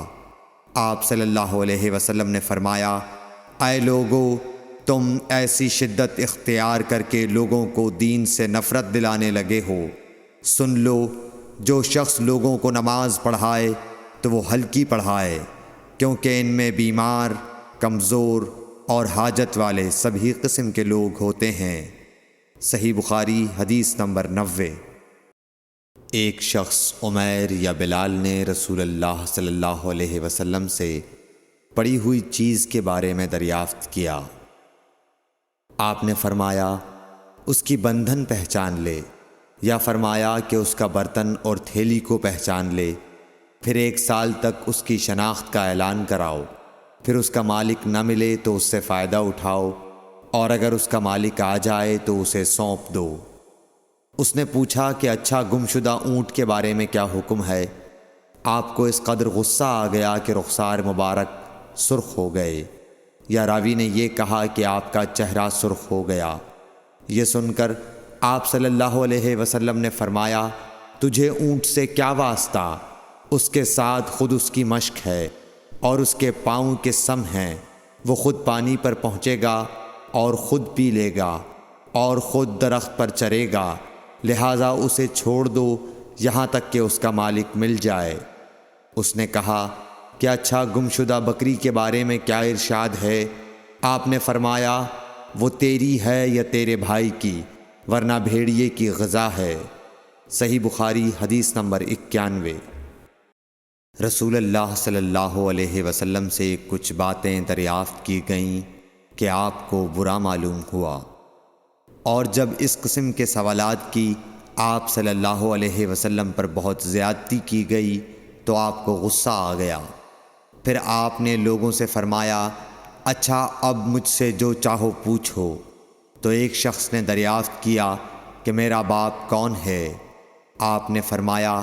S1: آپ صلی اللہ علیہ وسلم نے فرمایا، اے لوگو، تم ایسی شدت اختیار کر کے لوگوں کو دین سے نفرت دلانے لگے ہو، سن لو، جو شخص لوگوں کو نماز پڑھائے تو وہ ہلکی پڑھائے، کیونکہ ان میں بیمار، کمزور اور حاجت والے سبھی قسم کے لوگ ہوتے ہیں۔ صحیح بخاری حدیث نمبر 90۔ ایک شخص عمیر یا بلال نے رسول اللہ صلی اللہ علیہ وسلم سے پڑی ہوئی چیز کے بارے میں دریافت کیا۔ آپ نے فرمایا، اس کی بندھن پہچان لے، یا فرمایا کہ اس کا برتن اور تھیلی کو پہچان لے، پھر 1 سال تک اس کی شناخت کا اعلان کراؤ، پھر اس کا مالک نہ ملے تو اس سے فائدہ اٹھاؤ، اور اگر اس کا مالک آ جائے تو اسے سونپ دو۔ اس نے پوچھا کہ اچھا، گمشدہ اونٹ کے بارے میں کیا حکم ہے؟ آپ کو اس قدر غصہ آ گیا کہ رخسار مبارک سرخ ہو گئے، یا راوی نے یہ کہا کہ آپ کا چہرہ سرخ ہو گیا۔ یہ سن کر آپ صلی اللہ علیہ وسلم نے فرمایا، تجھے اونٹ سے کیا واسطہ؟ اس کے ساتھ خود اس کی مشق ہے اور اس کے پاؤں کے سم ہیں، وہ خود پانی پر پہنچے گا اور خود پی لے گا اور خود درخت پر چرے گا، لہٰذا اسے چھوڑ دو یہاں تک کہ اس کا مالک مل جائے۔ اس نے کہا کہ اچھا، گمشدہ بکری کے بارے میں کیا ارشاد ہے؟ آپ نے فرمایا، وہ تیری ہے یا تیرے بھائی کی، ورنہ بھیڑیے کی غذا ہے۔ صحیح بخاری حدیث نمبر 91۔ رسول اللہ صلی اللہ علیہ وسلم سے کچھ باتیں دریافت کی گئیں کہ آپ کو برا معلوم ہوا، اور جب اس قسم کے سوالات کی آپ صلی اللہ علیہ وسلم پر بہت زیادتی کی گئی تو آپ کو غصہ آ گیا۔ پھر آپ نے لوگوں سے فرمایا، اچھا، اب مجھ سے جو چاہو پوچھو۔ تو ایک شخص نے دریافت کیا کہ میرا باپ کون ہے؟ آپ نے فرمایا،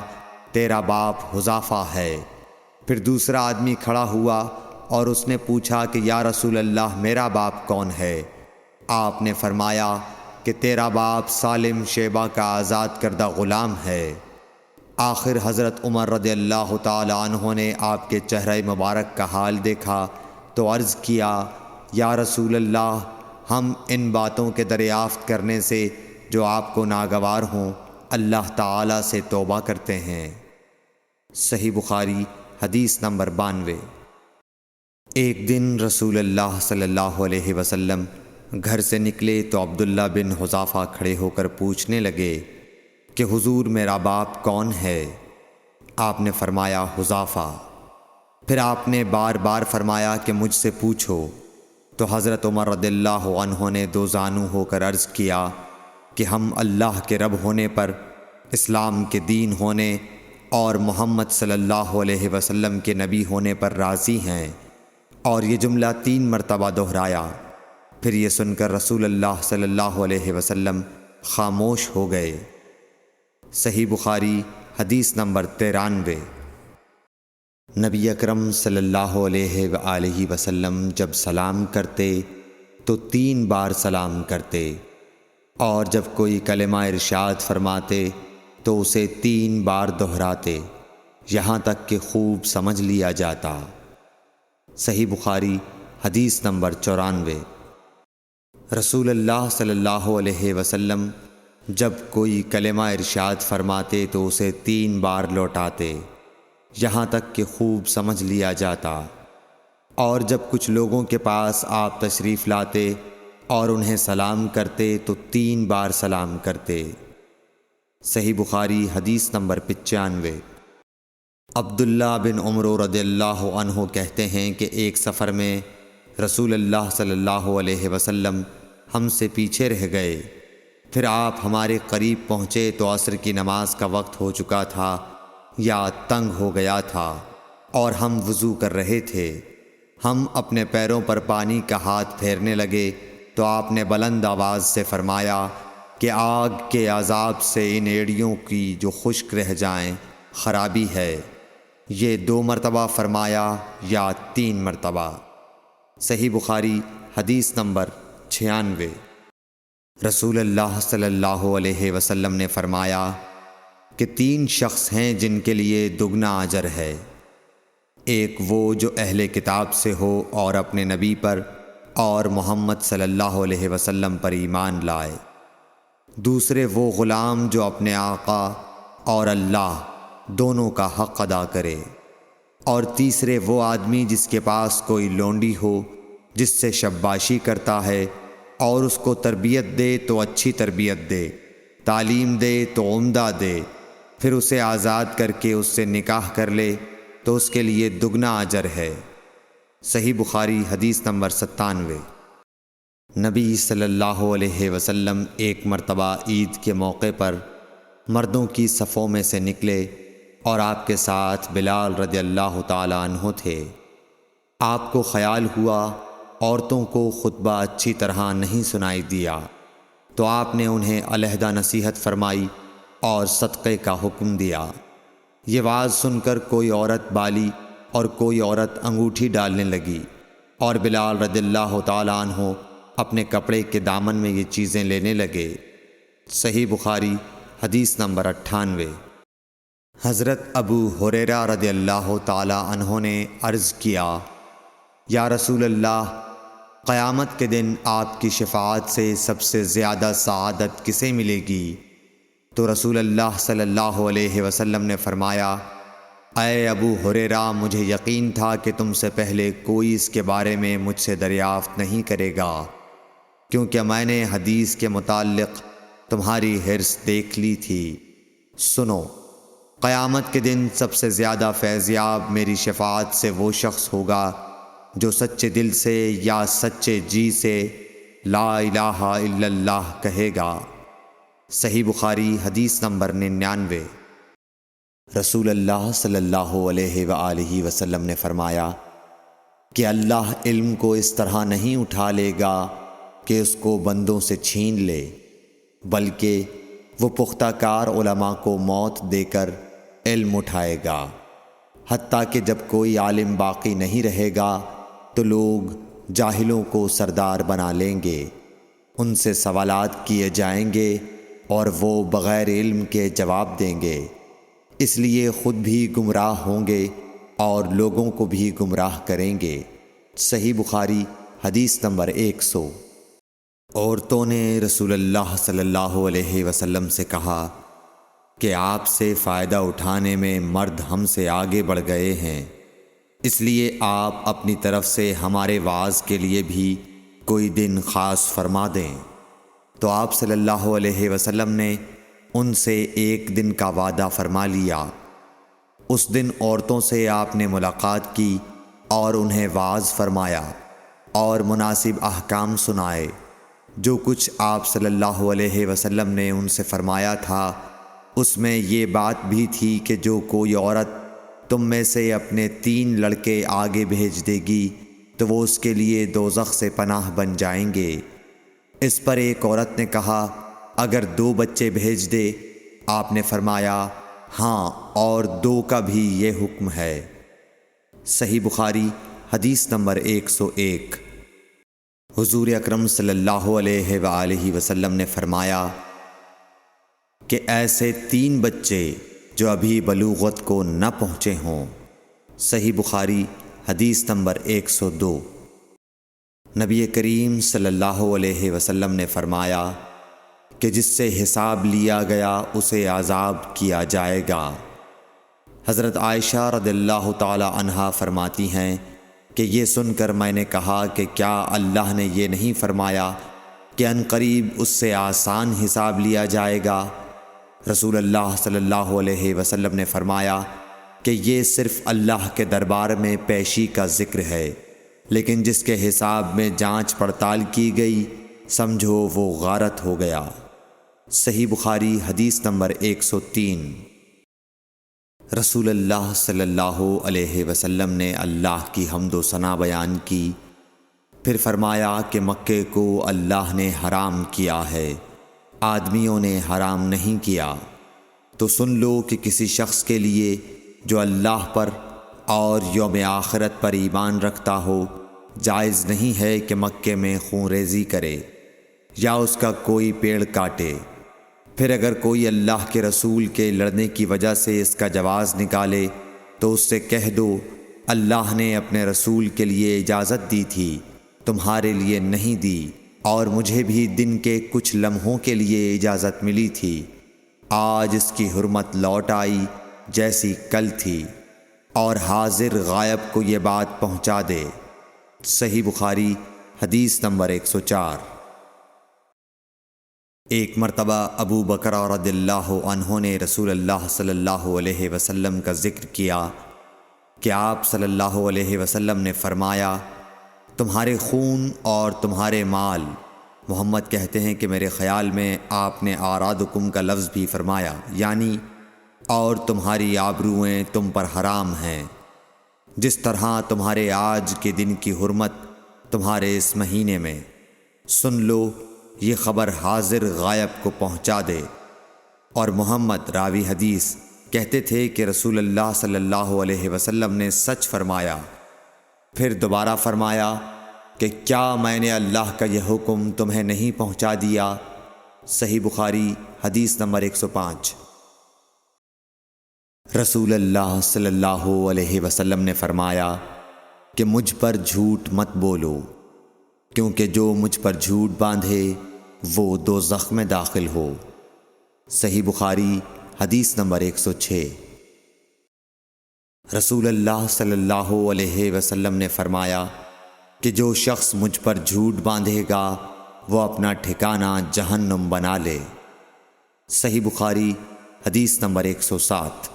S1: تیرا باپ حذافہ ہے۔ پھر دوسرا آدمی کھڑا ہوا اور اس نے پوچھا کہ یا رسول اللہ، میرا باپ کون ہے؟ آپ نے فرمایا کہ تیرا باپ سالم شیبہ کا آزاد کردہ غلام ہے۔ آخر حضرت عمر رضی اللہ تعالی عنہ نے آپ کے چہرہ مبارک کا حال دیکھا تو عرض کیا، یا رسول اللہ، ہم ان باتوں کے دریافت کرنے سے جو آپ کو ناگوار ہوں اللہ تعالی سے توبہ کرتے ہیں۔ صحیح بخاری حدیث نمبر 92۔ ایک دن رسول اللہ صلی اللہ علیہ وسلم گھر سے نکلے تو عبداللہ بن حذافہ کھڑے ہو کر پوچھنے لگے کہ حضور، میرا باپ کون ہے؟ آپ نے فرمایا، حذافہ۔ پھر آپ نے بار بار فرمایا کہ مجھ سے پوچھو۔ تو حضرت عمر رضی اللہ عنہ نے دو زانو ہو کر عرض کیا کہ ہم اللہ کے رب ہونے پر، اسلام کے دین ہونے اور محمد صلی اللہ علیہ وسلم کے نبی ہونے پر راضی ہیں، اور یہ جملہ 3 مرتبہ دہرایا۔ پھر یہ سن کر رسول اللہ صلی اللہ علیہ وسلم خاموش ہو گئے۔ صحیح بخاری حدیث نمبر 93۔ نبی اکرم صلی اللہ علیہ وآلہ وسلم جب سلام کرتے تو 3 بار سلام کرتے، اور جب کوئی کلمہ ارشاد فرماتے تو اسے 3 بار دہراتے، یہاں تک کہ خوب سمجھ لیا جاتا۔ صحیح بخاری حدیث نمبر 94۔ رسول اللہ صلی اللہ علیہ وسلم جب کوئی کلمہ ارشاد فرماتے تو اسے 3 بار لوٹاتے، یہاں تک کہ خوب سمجھ لیا جاتا، اور جب کچھ لوگوں کے پاس آپ تشریف لاتے اور انہیں سلام کرتے تو 3 بار سلام کرتے۔ صحیح بخاری حدیث نمبر 95۔ عبداللہ بن عمر رضی اللہ عنہ کہتے ہیں کہ ایک سفر میں رسول اللہ صلی اللہ علیہ وسلم ہم سے پیچھے رہ گئے، پھر آپ ہمارے قریب پہنچے تو عصر کی نماز کا وقت ہو چکا تھا یا تنگ ہو گیا تھا اور ہم وضو کر رہے تھے۔ ہم اپنے پیروں پر پانی کا ہاتھ پھیرنے لگے تو آپ نے بلند آواز سے فرمایا کہ آگ کے عذاب سے ان ایڑیوں کی جو خشک رہ جائیں خرابی ہے۔ یہ 2 مرتبہ فرمایا یا 3 مرتبہ؟ صحیح بخاری حدیث نمبر 96۔ رسول اللہ صلی اللہ علیہ وسلم نے فرمایا کہ 3 شخص ہیں جن کے لیے دگنا اجر ہے۔ ایک وہ جو اہل کتاب سے ہو اور اپنے نبی پر اور محمد صلی اللہ علیہ وسلم پر ایمان لائے۔ دوسرے وہ غلام جو اپنے آقا اور اللہ دونوں کا حق ادا کرے۔ اور تیسرے وہ آدمی جس کے پاس کوئی لونڈی ہو جس سے شباشی کرتا ہے اور اس کو تربیت دے تو اچھی تربیت دے، تعلیم دے تو عمدہ دے، پھر اسے آزاد کر کے اس سے نکاح کر لے تو اس کے لیے دگنا اجر ہے۔ صحیح بخاری حدیث نمبر 97۔ نبی صلی اللہ علیہ وسلم ایک مرتبہ عید کے موقع پر مردوں کی صفوں میں سے نکلے اور آپ کے ساتھ بلال رضی اللہ تعالی عنہ تھے۔ آپ کو خیال ہوا عورتوں کو خطبہ اچھی طرح نہیں سنائی دیا تو آپ نے انہیں علیحدہ نصیحت فرمائی اور صدقے کا حکم دیا۔ یہ واز سن کر کوئی عورت بالی اور کوئی عورت انگوٹھی ڈالنے لگی اور بلال رضی اللہ تعالی عنہ اپنے کپڑے کے دامن میں یہ چیزیں لینے لگے۔ صحیح بخاری حدیث نمبر 98۔ حضرت ابو ہریرہ رضی اللہ تعالی عنہ نے عرض کیا، یا رسول اللہ، قیامت کے دن آپ کی شفاعت سے سب سے زیادہ سعادت کسے ملے گی؟ تو رسول اللہ صلی اللہ علیہ وسلم نے فرمایا، اے ابو ہریرہ، مجھے یقین تھا کہ تم سے پہلے کوئی اس کے بارے میں مجھ سے دریافت نہیں کرے گا، کیونکہ میں نے حدیث کے متعلق تمہاری حرص دیکھ لی تھی۔ سنو، قیامت کے دن سب سے زیادہ فیضیاب میری شفاعت سے وہ شخص ہوگا جو سچے دل سے یا سچے جی سے لا الہ الا اللہ کہے گا۔ صحیح بخاری حدیث نمبر 99۔ رسول اللہ صلی اللہ علیہ وآلہ وسلم نے فرمایا کہ اللہ علم کو اس طرح نہیں اٹھا لے گا کہ اس کو بندوں سے چھین لے، بلکہ وہ پختہ کار علماء کو موت دے کر علم اٹھائے گا، حتیٰ کہ جب کوئی عالم باقی نہیں رہے گا تو لوگ جاہلوں کو سردار بنا لیں گے، ان سے سوالات کیے جائیں گے اور وہ بغیر علم کے جواب دیں گے، اس لیے خود بھی گمراہ ہوں گے اور لوگوں کو بھی گمراہ کریں گے۔ صحیح بخاری حدیث نمبر 100۔ عورتوں نے رسول اللہ صلی اللہ علیہ وسلم سے کہا کہ آپ سے فائدہ اٹھانے میں مرد ہم سے آگے بڑھ گئے ہیں، اس لیے آپ اپنی طرف سے ہمارے واعظ کے لیے بھی کوئی دن خاص فرما دیں۔ تو آپ صلی اللہ علیہ وسلم نے ان سے ایک دن کا وعدہ فرما لیا۔ اس دن عورتوں سے آپ نے ملاقات کی اور انہیں واعظ فرمایا اور مناسب احکام سنائے۔ جو کچھ آپ صلی اللہ علیہ وسلم نے ان سے فرمایا تھا اس میں یہ بات بھی تھی کہ جو کوئی عورت تم میں سے اپنے 3 لڑکے آگے بھیج دے گی تو وہ اس کے لیے دوزخ سے پناہ بن جائیں گے۔ اس پر ایک عورت نے کہا، اگر 2 بچے بھیج دے؟ آپ نے فرمایا، ہاں، اور 2 کا بھی یہ حکم ہے۔ صحیح بخاری حدیث نمبر 101۔ حضور اکرم صلی اللہ علیہ وآلہ وسلم نے فرمایا کہ ایسے 3 بچے جو ابھی بلوغت کو نہ پہنچے ہوں۔ صحیح بخاری حدیث نمبر 102۔ نبی کریم صلی اللہ علیہ وسلم نے فرمایا کہ جس سے حساب لیا گیا اسے عذاب کیا جائے گا۔ حضرت عائشہ رضی اللہ تعالی عنہا فرماتی ہیں کہ یہ سن کر میں نے کہا کہ کیا اللہ نے یہ نہیں فرمایا کہ عنقریب اس سے آسان حساب لیا جائے گا؟ رسول اللہ صلی اللہ علیہ وسلم نے فرمایا کہ یہ صرف اللہ کے دربار میں پیشی کا ذکر ہے، لیکن جس کے حساب میں جانچ پڑتال کی گئی سمجھو وہ غارت ہو گیا۔ صحیح بخاری حدیث نمبر 103۔ رسول اللہ صلی اللہ علیہ وسلم نے اللہ کی حمد و ثنا بیان کی، پھر فرمایا کہ مکے کو اللہ نے حرام کیا ہے، آدمیوں نے حرام نہیں کیا۔ تو سن لو کہ کسی شخص کے لیے جو اللہ پر اور یوم آخرت پر ایمان رکھتا ہو، جائز نہیں ہے کہ مکے میں خون ریزی کرے یا اس کا کوئی پیڑ کاٹے۔ پھر اگر کوئی اللہ کے رسول کے لڑنے کی وجہ سے اس کا جواز نکالے تو اس سے کہہ دو، اللہ نے اپنے رسول کے لیے اجازت دی تھی، تمہارے لیے نہیں دی، اور مجھے بھی دن کے کچھ لمحوں کے لیے اجازت ملی تھی، آج اس کی حرمت لوٹ آئی جیسی کل تھی، اور حاضر غائب کو یہ بات پہنچا دے۔ صحیح بخاری حدیث نمبر 104۔ ایک مرتبہ ابو بکر رضی اللہ عنہ نے رسول اللہ صلی اللہ علیہ وسلم کا ذکر کیا کہ آپ صلی اللہ علیہ وسلم نے فرمایا، تمہارے خون اور تمہارے مال۔ محمد کہتے ہیں کہ میرے خیال میں آپ نے اعراضکم کا لفظ بھی فرمایا، یعنی اور تمہاری آبروئیں تم پر حرام ہیں، جس طرح تمہارے آج کے دن کی حرمت تمہارے اس مہینے میں۔ سن لو، یہ خبر حاضر غائب کو پہنچا دے۔ اور محمد راوی حدیث کہتے تھے کہ رسول اللہ صلی اللہ علیہ وسلم نے سچ فرمایا۔ پھر دوبارہ فرمایا کہ کیا میں نے اللہ کا یہ حکم تمہیں نہیں پہنچا دیا؟ صحیح بخاری حدیث نمبر 105۔ رسول اللہ صلی اللہ علیہ وسلم نے فرمایا کہ مجھ پر جھوٹ مت بولو، کیونکہ جو مجھ پر جھوٹ باندھے وہ دوزخ میں داخل ہو۔ صحیح بخاری حدیث نمبر 106۔ رسول اللہ صلی اللہ علیہ وسلم نے فرمایا کہ جو شخص مجھ پر جھوٹ باندھے گا وہ اپنا ٹھکانہ جہنم بنا لے۔ صحیح بخاری حدیث نمبر 107۔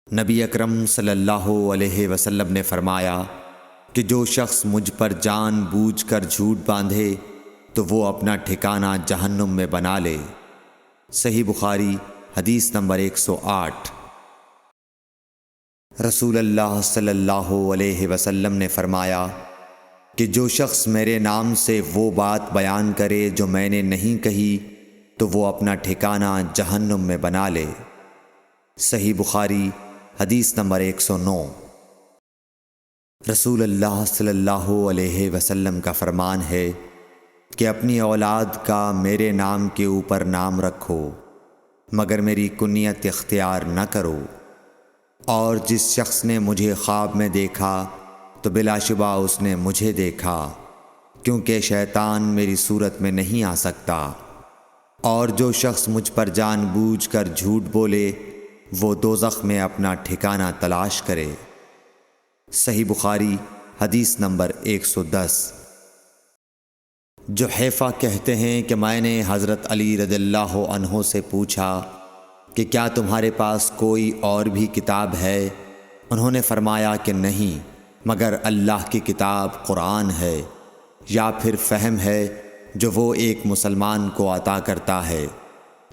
S1: نبی اکرم صلی اللہ علیہ وسلم نے فرمایا کہ جو شخص مجھ پر جان بوجھ کر جھوٹ باندھے تو وہ اپنا ٹھکانہ جہنم میں بنا لے۔ صحیح بخاری حدیث نمبر 108۔ رسول اللہ صلی اللہ علیہ وسلم نے فرمایا کہ جو شخص میرے نام سے وہ بات بیان کرے جو میں نے نہیں کہی تو وہ اپنا ٹھکانہ جہنم میں بنا لے۔ صحیح بخاری حدیث نمبر 109۔ رسول اللہ صلی اللہ علیہ وسلم کا فرمان ہے کہ اپنی اولاد کا میرے نام کے اوپر نام رکھو مگر میری کنیت اختیار نہ کرو، اور جس شخص نے مجھے خواب میں دیکھا تو بلا شبہ اس نے مجھے دیکھا، کیونکہ شیطان میری صورت میں نہیں آ سکتا، اور جو شخص مجھ پر جان بوجھ کر جھوٹ بولے وہ دوزخ میں اپنا ٹھکانہ تلاش کرے۔ صحیح بخاری حدیث نمبر 110۔ جحیفہ کہتے ہیں کہ میں نے حضرت علی رضی اللہ عنہ سے پوچھا کہ کیا تمہارے پاس کوئی اور بھی کتاب ہے؟ انہوں نے فرمایا کہ نہیں، مگر اللہ کی کتاب قرآن ہے، یا پھر فہم ہے جو وہ ایک مسلمان کو عطا کرتا ہے،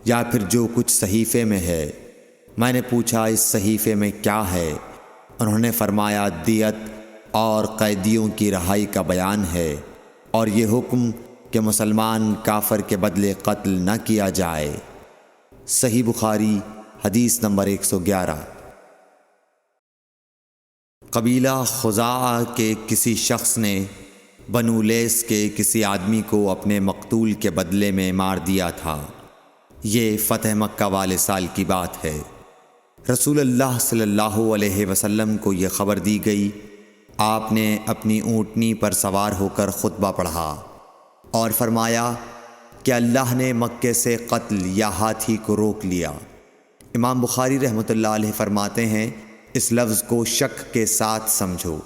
S1: یا پھر جو کچھ صحیفے میں ہے۔ میں نے پوچھا اس صحیفے میں کیا ہے؟ انہوں نے فرمایا دیت اور قیدیوں کی رہائی کا بیان ہے، اور یہ حکم کہ مسلمان کافر کے بدلے قتل نہ کیا جائے۔ صحیح بخاری حدیث نمبر 111۔ قبیلہ خزاعہ کے کسی شخص نے بنو لیس کے کسی آدمی کو اپنے مقتول کے بدلے میں مار دیا تھا۔ یہ فتح مکہ والے سال کی بات ہے۔ رسول اللہ صلی اللہ علیہ وسلم کو یہ خبر دی گئی۔ آپ نے اپنی اونٹنی پر سوار ہو کر خطبہ پڑھا اور فرمایا کہ اللہ نے مکے سے قتل یا ہاتھی کو روک لیا۔ امام بخاری رحمۃ اللہ علیہ فرماتے ہیں اس لفظ کو شک کے ساتھ سمجھو۔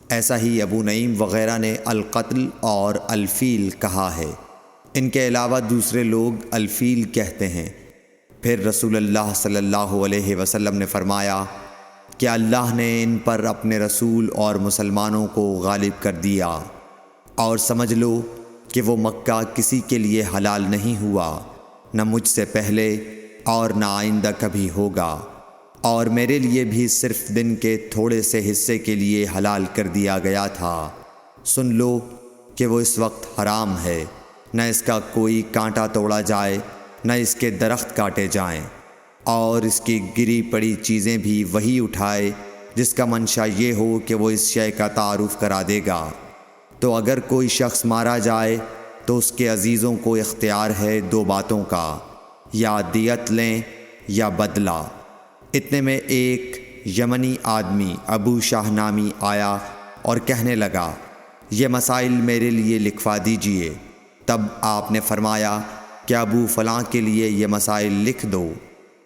S1: ایسا ہی ابو نعیم وغیرہ نے القتل اور الفیل کہا ہے، ان کے علاوہ دوسرے لوگ الفیل کہتے ہیں۔ پھر رسول اللہ صلی اللہ علیہ وسلم نے فرمایا کہ اللہ نے ان پر اپنے رسول اور مسلمانوں کو غالب کر دیا، اور سمجھ لو کہ وہ مکہ کسی کے لیے حلال نہیں ہوا نہ مجھ سے پہلے اور نہ آئندہ کبھی ہوگا، اور میرے لیے بھی صرف دن کے تھوڑے سے حصے کے لیے حلال کر دیا گیا تھا۔ سن لو کہ وہ اس وقت حرام ہے، نہ اس کا کوئی کانٹا توڑا جائے نہ اس کے درخت کاٹے جائیں، اور اس کی گری پڑی چیزیں بھی وہی اٹھائے جس کا منشا یہ ہو کہ وہ اس شے کا تعارف کرا دے گا۔ تو اگر کوئی شخص مارا جائے تو اس کے عزیزوں کو اختیار ہے دو باتوں کا، یا دیت لیں یا بدلہ۔ اتنے میں ایک یمنی آدمی ابو شاہ نامی آیا اور کہنے لگا، یہ مسائل میرے لیے لکھوا دیجئے۔ تب آپ نے فرمایا کہ ابو فلاں کے لیے یہ مسائل لکھ دو۔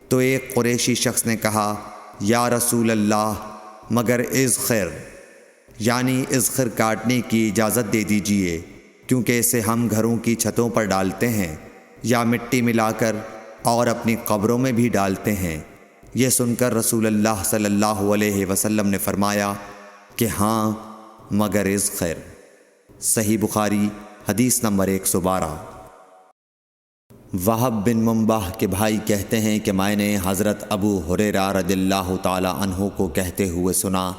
S1: تو ایک قریشی شخص نے کہا، یا رسول اللہ، مگر اذخر، یعنی اذخر کاٹنے کی اجازت دے دیجئے، کیونکہ اسے ہم گھروں کی چھتوں پر ڈالتے ہیں یا مٹی ملا کر اور اپنی قبروں میں بھی ڈالتے ہیں۔ یہ سن کر رسول اللہ صلی اللہ علیہ وسلم نے فرمایا کہ ہاں مگر اذخر۔ صحیح بخاری حدیث نمبر 112۔ وہب بن منبح کے بھائی کہتے ہیں کہ میں نے حضرت ابو ہریرہ رضی اللہ تعالی عنہ کو کہتے ہوئے سنا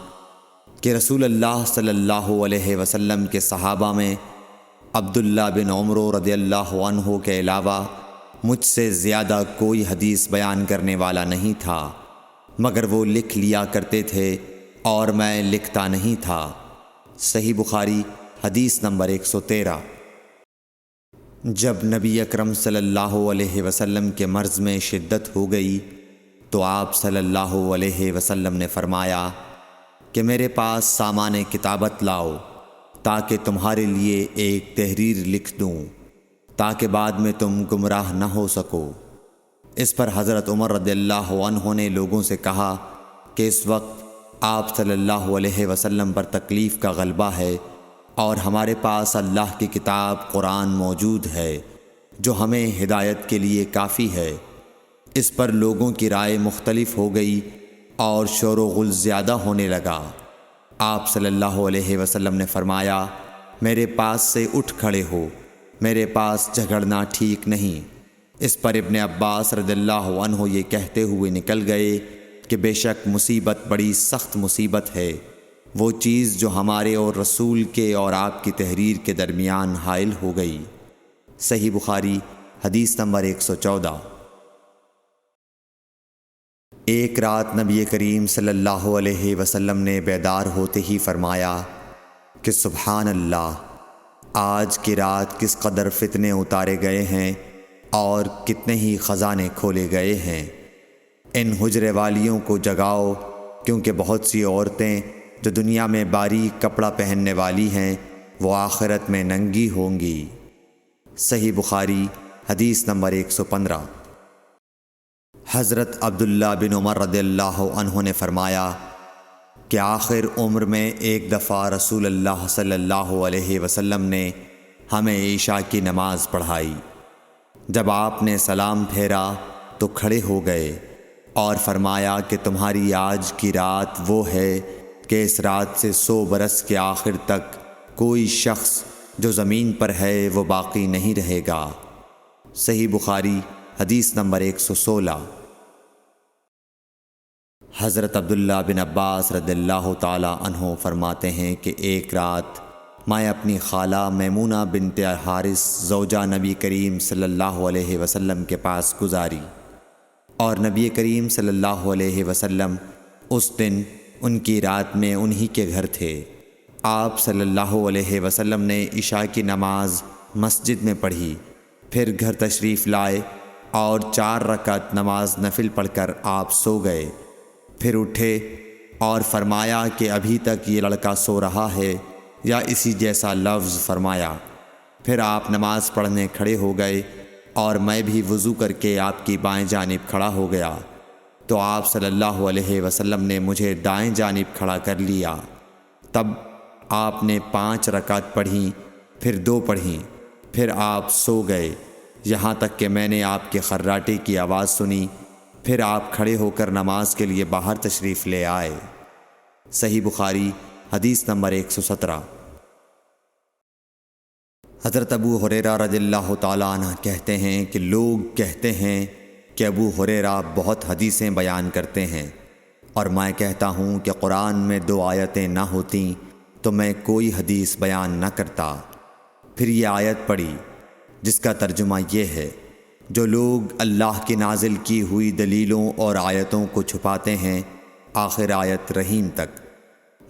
S1: کہ رسول اللہ صلی اللہ علیہ وسلم کے صحابہ میں عبداللہ بن عمر رضی اللہ عنہ کے علاوہ مجھ سے زیادہ کوئی حدیث بیان کرنے والا نہیں تھا، مگر وہ لکھ لیا کرتے تھے اور میں لکھتا نہیں تھا۔ صحیح بخاری حدیث نمبر 113۔ جب نبی اکرم صلی اللہ علیہ وسلم کے مرض میں شدت ہو گئی تو آپ صلی اللہ علیہ وسلم نے فرمایا کہ میرے پاس سامان کتابت لاؤ تاکہ تمہارے لیے ایک تحریر لکھ دوں، تاکہ بعد میں تم گمراہ نہ ہو سکو۔ اس پر حضرت عمر رضی اللہ عنہ نے لوگوں سے کہا کہ اس وقت آپ صلی اللہ علیہ وسلم پر تکلیف کا غلبہ ہے اور ہمارے پاس اللہ کی کتاب قرآن موجود ہے جو ہمیں ہدایت کے لیے کافی ہے۔ اس پر لوگوں کی رائے مختلف ہو گئی اور شور و غل زیادہ ہونے لگا۔ آپ صلی اللہ علیہ وسلم نے فرمایا، میرے پاس سے اٹھ کھڑے ہو، میرے پاس جھگڑنا ٹھیک نہیں۔ اس پر ابن عباس رضی اللہ عنہ یہ کہتے ہوئے نکل گئے کہ بے شک مصیبت بڑی سخت مصیبت ہے، وہ چیز جو ہمارے اور رسول کے اور آپ کی تحریر کے درمیان حائل ہو گئی۔ صحیح بخاری حدیث نمبر 114۔ ایک رات نبی کریم صلی اللہ علیہ وسلم نے بیدار ہوتے ہی فرمایا کہ سبحان اللہ، آج کی رات کس قدر فتنے اتارے گئے ہیں اور کتنے ہی خزانے کھولے گئے ہیں۔ ان حجرے والیوں کو جگاؤ، کیونکہ بہت سی عورتیں جو دنیا میں باریک کپڑا پہننے والی ہیں وہ آخرت میں ننگی ہوں گی۔ صحیح بخاری حدیث نمبر 115۔ حضرت عبداللہ بن عمر رضی اللہ عنہ نے فرمایا کہ آخر عمر میں ایک دفعہ رسول اللہ صلی اللہ علیہ وسلم نے ہمیں عشاء کی نماز پڑھائی۔ جب آپ نے سلام پھیرا تو کھڑے ہو گئے اور فرمایا کہ تمہاری آج کی رات وہ ہے کہ اس رات سے 100 برس کے آخر تک کوئی شخص جو زمین پر ہے وہ باقی نہیں رہے گا۔ صحیح بخاری حدیث نمبر 116۔ حضرت عبداللہ بن عباس رضی اللہ تعالی عنہ فرماتے ہیں کہ ایک رات میں اپنی خالہ میمونہ بنت حارث زوجہ نبی کریم صلی اللہ علیہ وسلم کے پاس گزاری، اور نبی کریم صلی اللہ علیہ وسلم اس دن ان کی رات میں انہی کے گھر تھے۔ آپ صلی اللہ علیہ وسلم نے عشاء کی نماز مسجد میں پڑھی، پھر گھر تشریف لائے اور 4 رکعت نماز نفل پڑھ کر آپ سو گئے۔ پھر اٹھے اور فرمایا کہ ابھی تک یہ لڑکا سو رہا ہے یا اسی جیسا لفظ فرمایا۔ پھر آپ نماز پڑھنے کھڑے ہو گئے اور میں بھی وضو کر کے آپ کی بائیں جانب کھڑا ہو گیا، تو آپ صلی اللہ علیہ وسلم نے مجھے دائیں جانب کھڑا کر لیا۔ تب آپ نے 5 رکعت پڑھیں، پھر 2 پڑھیں، پھر آپ سو گئے، یہاں تک کہ میں نے آپ کے خراٹے کی آواز سنی۔ پھر آپ کھڑے ہو کر نماز کے لیے باہر تشریف لے آئے۔ صحیح بخاری حدیث نمبر 117۔ حضرت ابو ہریرہ رضی اللہ تعالیٰ عنہ کہتے ہیں کہ لوگ کہتے ہیں کہ ابو ہریرہ بہت حدیثیں بیان کرتے ہیں، اور میں کہتا ہوں کہ قرآن میں 2 آیتیں نہ ہوتیں تو میں کوئی حدیث بیان نہ کرتا۔ پھر یہ آیت پڑھی جس کا ترجمہ یہ ہے، جو لوگ اللہ کی نازل کی ہوئی دلیلوں اور آیتوں کو چھپاتے ہیں، آخر آیت رحیم تک۔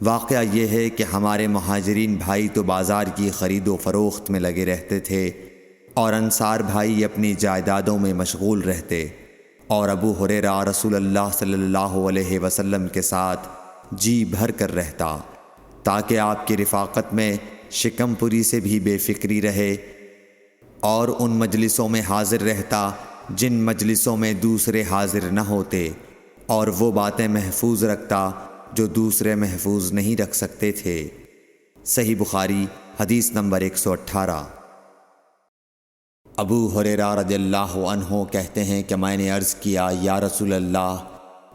S1: واقعہ یہ ہے کہ ہمارے مہاجرین بھائی تو بازار کی خرید و فروخت میں لگے رہتے تھے، اور انصار بھائی اپنی جائیدادوں میں مشغول رہتے، اور ابو ہریرہ رسول اللہ صلی اللہ علیہ وسلم کے ساتھ جی بھر کر رہتا، تاکہ آپ کی رفاقت میں شکم پوری سے بھی بے فکری رہے، اور ان مجلسوں میں حاضر رہتا جن مجلسوں میں دوسرے حاضر نہ ہوتے، اور وہ باتیں محفوظ رکھتا جو دوسرے محفوظ نہیں رکھ سکتے تھے۔ صحیح بخاری حدیث نمبر 118۔ ابو ہریرہ رضی اللہ عنہ کہتے ہیں کہ میں نے عرض کیا، یا رسول اللہ،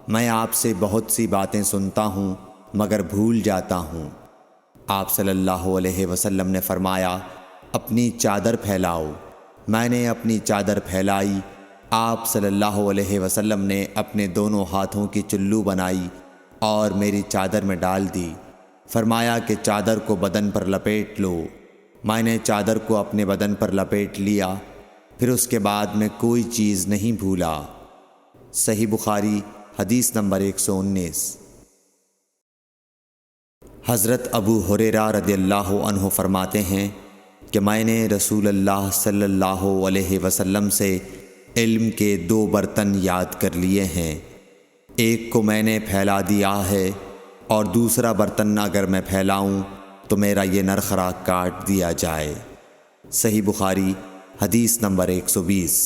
S1: میں آپ سے بہت سی باتیں سنتا ہوں مگر بھول جاتا ہوں۔ آپ صلی اللہ علیہ وسلم نے فرمایا، اپنی چادر پھیلاؤ۔ میں نے اپنی چادر پھیلائی۔ آپ صلی اللہ علیہ وسلم نے اپنے دونوں ہاتھوں کی چلو بنائی اور میری چادر میں ڈال دی۔ فرمایا کہ چادر کو بدن پر لپیٹ لو۔ میں نے چادر کو اپنے بدن پر لپیٹ لیا، پھر اس کے بعد میں کوئی چیز نہیں بھولا۔ صحیح بخاری حدیث نمبر 119۔ حضرت ابو ہریرہ رضی اللہ عنہ فرماتے ہیں کہ میں نے رسول اللہ صلی اللہ علیہ وسلم سے علم کے 2 برتن یاد کر لیے ہیں، ایک کو میں نے پھیلا دیا ہے، اور دوسرا برتن اگر میں پھیلاؤں تو میرا یہ نرخراک کاٹ دیا جائے۔ صحیح بخاری حدیث نمبر 120۔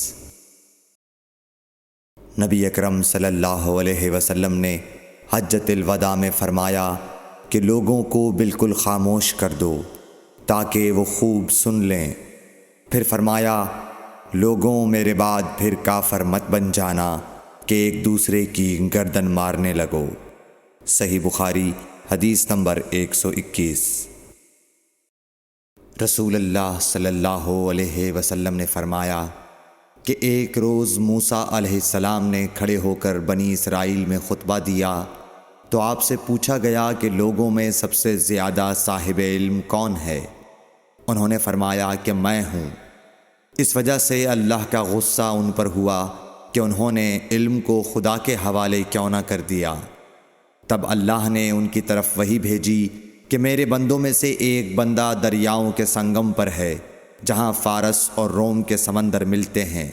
S1: نبی اکرم صلی اللہ علیہ وسلم نے حجۃ الوداع میں فرمایا کہ لوگوں کو بالکل خاموش کر دو تاکہ وہ خوب سن لیں۔ پھر فرمایا، لوگوں میرے بعد پھر کافر مت بن جانا کہ ایک دوسرے کی گردن مارنے لگو۔ صحیح بخاری حدیث نمبر 121۔ رسول اللہ صلی اللہ علیہ وسلم نے فرمایا کہ ایک روز موسیٰ علیہ السلام نے کھڑے ہو کر بنی اسرائیل میں خطبہ دیا، تو آپ سے پوچھا گیا کہ لوگوں میں سب سے زیادہ صاحب علم کون ہے؟ انہوں نے فرمایا کہ میں ہوں۔ اس وجہ سے اللہ کا غصہ ان پر ہوا کہ انہوں نے علم کو خدا کے حوالے کیوں نہ کر دیا۔ تب اللہ نے ان کی طرف وحی بھیجی کہ میرے بندوں میں سے ایک بندہ دریاؤں کے سنگم پر ہے، جہاں فارس اور روم کے سمندر ملتے ہیں،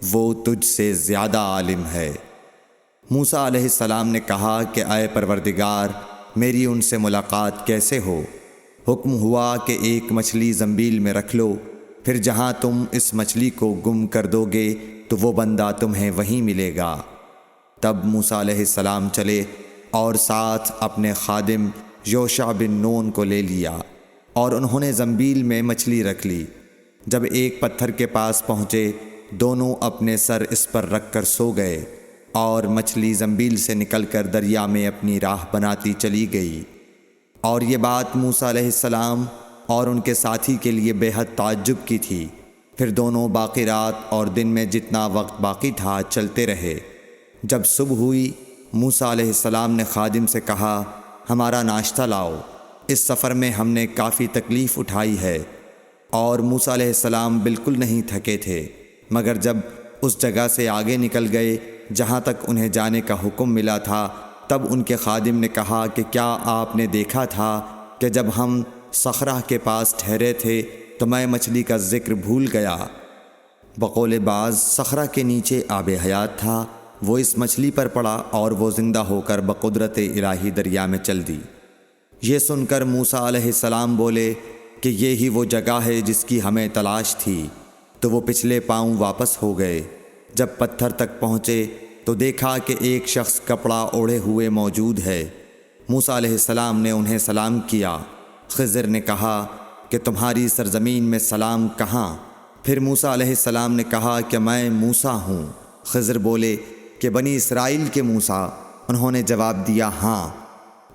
S1: وہ تجھ سے زیادہ عالم ہے۔ موسیٰ علیہ السلام نے کہا کہ اے پروردگار، میری ان سے ملاقات کیسے ہو؟ حکم ہوا کہ ایک مچھلی زنبیل میں رکھ لو، پھر جہاں تم اس مچھلی کو گم کر دو گے تو وہ بندہ تمہیں وہیں ملے گا۔ تب موسیٰ علیہ السلام چلے اور ساتھ اپنے خادم یوشع بن نون کو لے لیا، اور انہوں نے زنبیل میں مچھلی رکھ لی۔ جب ایک پتھر کے پاس پہنچے، دونوں اپنے سر اس پر رکھ کر سو گئے، اور مچھلی زنبیل سے نکل کر دریا میں اپنی راہ بناتی چلی گئی۔ اور یہ بات موسیٰ علیہ السلام اور ان کے ساتھی کے لیے بے حد تعجب کی تھی۔ پھر دونوں باقی رات اور دن میں جتنا وقت باقی تھا چلتے رہے۔ جب صبح ہوئی، موسیٰ علیہ السلام نے خادم سے کہا، ہمارا ناشتہ لاؤ، اس سفر میں ہم نے کافی تکلیف اٹھائی ہے۔ اور موسیٰ علیہ السلام بالکل نہیں تھکے تھے، مگر جب اس جگہ سے آگے نکل گئے جہاں تک انہیں جانے کا حکم ملا تھا، تب ان کے خادم نے کہا کہ کیا آپ نے دیکھا تھا کہ جب ہم صخرہ کے پاس ٹھہرے تھے تو میں مچھلی کا ذکر بھول گیا؟ بقول بعض صخرہ کے نیچے آب حیات تھا، وہ اس مچھلی پر پڑا اور وہ زندہ ہو کر بقدرت الہی دریا میں چل دی۔ یہ سن کر موسیٰ علیہ السلام بولے کہ یہی وہ جگہ ہے جس کی ہمیں تلاش تھی، تو وہ پچھلے پاؤں واپس ہو گئے۔ جب پتھر تک پہنچے تو دیکھا کہ ایک شخص کپڑا اوڑھے ہوئے موجود ہے۔ موسیٰ علیہ السلام نے انہیں سلام کیا۔ خضر نے کہا کہ تمہاری سرزمین میں سلام کہاں؟ پھر موسیٰ علیہ السلام نے کہا کہ میں موسیٰ ہوں۔ خضر بولے کہ بنی اسرائیل کے موسیٰ؟ انہوں نے جواب دیا ہاں۔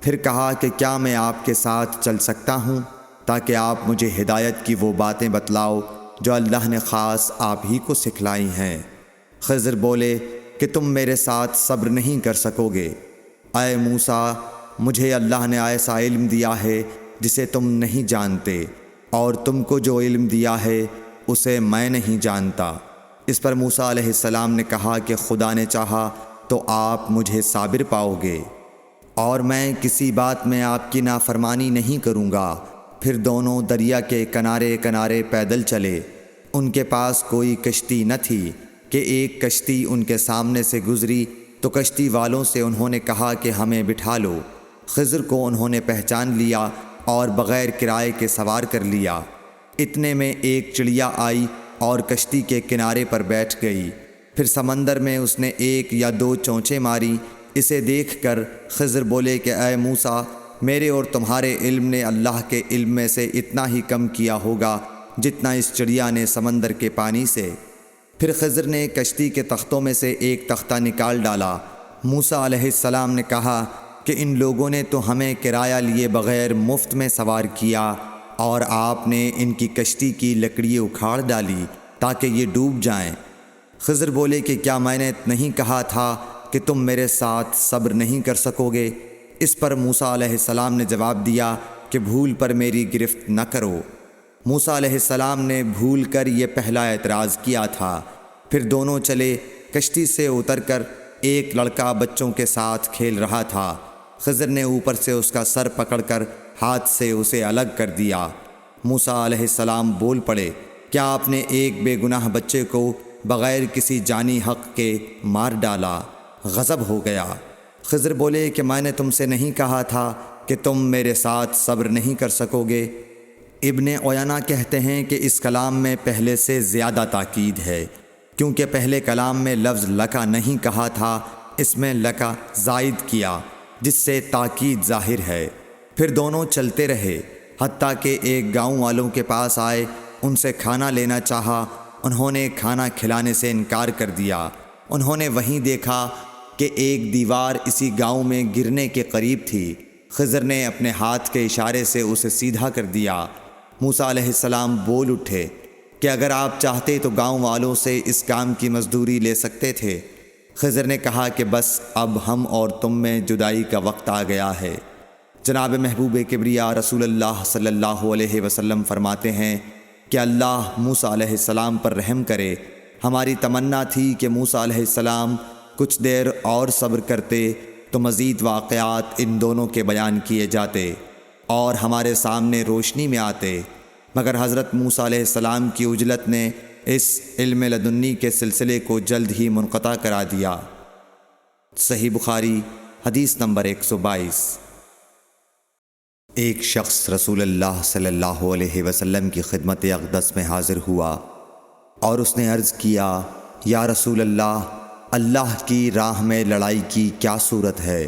S1: پھر کہا کہ کیا میں آپ کے ساتھ چل سکتا ہوں؟ تاکہ آپ مجھے ہدایت کی وہ باتیں بتلاؤ جو اللہ نے خاص آپ ہی کو سکھلائی ہیں۔ خضر بولے کہ تم میرے ساتھ صبر نہیں کر سکو گے۔ اے موسیٰ، مجھے اللہ نے ایسا علم دیا ہے جسے تم نہیں جانتے، اور تم کو جو علم دیا ہے اسے میں نہیں جانتا۔ اس پر موسیٰ علیہ السلام نے کہا کہ خدا نے چاہا تو آپ مجھے صابر پاؤ گے، اور میں کسی بات میں آپ کی نافرمانی نہیں کروں گا۔ پھر دونوں دریا کے کنارے کنارے پیدل چلے۔ ان کے پاس کوئی کشتی نہ تھی کہ ایک کشتی ان کے سامنے سے گزری تو کشتی والوں سے انہوں نے کہا کہ ہمیں بٹھا لو۔ خضر کو انہوں نے پہچان لیا اور بغیر کرائے کے سوار کر لیا۔ اتنے میں ایک چڑیا آئی اور کشتی کے کنارے پر بیٹھ گئی۔ پھر سمندر میں اس نے ایک یا دو چونچیں ماری۔ اسے دیکھ کر خضر بولے کہ اے موسیٰ، میرے اور تمہارے علم نے اللہ کے علم میں سے اتنا ہی کم کیا ہوگا جتنا اس چڑیا نے سمندر کے پانی سے۔ پھر خضر نے کشتی کے تختوں میں سے ایک تختہ نکال ڈالا۔ موسیٰ علیہ السلام نے کہا کہ ان لوگوں نے تو ہمیں کرایہ لیے بغیر مفت میں سوار کیا، اور آپ نے ان کی کشتی کی لکڑی اکھاڑ ڈالی تاکہ یہ ڈوب جائیں۔ خضر بولے کہ کیا میں نے نہیں کہا تھا کہ تم میرے ساتھ صبر نہیں کر سکو گے؟ اس پر موسیٰ علیہ السلام نے جواب دیا کہ بھول پر میری گرفت نہ کرو۔ موسیٰ علیہ السلام نے بھول کر یہ پہلا اعتراض کیا تھا۔ پھر دونوں چلے۔ کشتی سے اتر کر ایک لڑکا بچوں کے ساتھ کھیل رہا تھا۔ خضر نے اوپر سے اس کا سر پکڑ کر ہاتھ سے اسے الگ کر دیا۔ موسیٰ علیہ السلام بول پڑے، کیا آپ نے ایک بے گناہ بچے کو بغیر کسی جانی حق کے مار ڈالا؟ غضب ہو گیا۔ خضر بولے کہ میں نے تم سے نہیں کہا تھا کہ تم میرے ساتھ صبر نہیں کر سکو گے؟ ابن عیینہ کہتے ہیں کہ اس کلام میں پہلے سے زیادہ تاکید ہے، کیونکہ پہلے کلام میں لفظ لکا نہیں کہا تھا، اس میں لکا زائد کیا، جس سے تاکید ظاہر ہے۔ پھر دونوں چلتے رہے، حتیٰ کہ ایک گاؤں والوں کے پاس آئے۔ ان سے کھانا لینا چاہا، انہوں نے کھانا کھلانے سے انکار کر دیا۔ انہوں نے وہیں دیکھا کہ ایک دیوار اسی گاؤں میں گرنے کے قریب تھی۔ خضر نے اپنے ہاتھ کے اشارے سے اسے سیدھا کر دیا۔ موسیٰ علیہ السلام بول اٹھے کہ اگر آپ چاہتے تو گاؤں والوں سے اس کام کی مزدوری لے سکتے تھے۔ خضر نے کہا کہ بس اب ہم اور تم میں جدائی کا وقت آ گیا ہے۔ جناب محبوب کبریا رسول اللہ صلی اللہ علیہ وسلم فرماتے ہیں کہ اللہ موسیٰ علیہ السلام پر رحم کرے۔ ہماری تمنا تھی کہ موسیٰ علیہ السلام کچھ دیر اور صبر کرتے تو مزید واقعات ان دونوں کے بیان کیے جاتے اور ہمارے سامنے روشنی میں آتے، مگر حضرت موسیٰ علیہ السلام کی عجلت نے اس علم لدنی کے سلسلے کو جلد ہی منقطع کرا دیا۔ صحیح بخاری حدیث نمبر 122۔ ایک شخص رسول اللہ صلی اللہ علیہ وسلم کی خدمت اقدس میں حاضر ہوا اور اس نے عرض کیا، یا رسول اللہ، اللہ کی راہ میں لڑائی کی کیا صورت ہے؟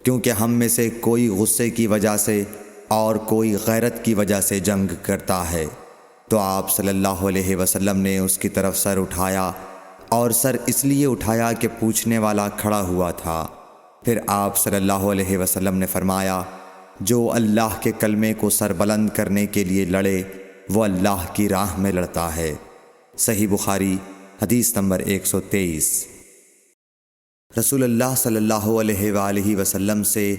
S1: کیونکہ ہم میں سے کوئی غصے کی وجہ سے اور کوئی غیرت کی وجہ سے جنگ کرتا ہے۔ تو آپ صلی اللہ علیہ وسلم نے اس کی طرف سر اٹھایا، اور سر اس لیے اٹھایا کہ پوچھنے والا کھڑا ہوا تھا۔ پھر آپ صلی اللہ علیہ وسلم نے فرمایا، جو اللہ کے کلمے کو سر بلند کرنے کے لیے لڑے وہ اللہ کی راہ میں لڑتا ہے۔ صحیح بخاری حدیث نمبر 123۔ رسول اللہ صلی اللہ علیہ وآلہ وسلم سے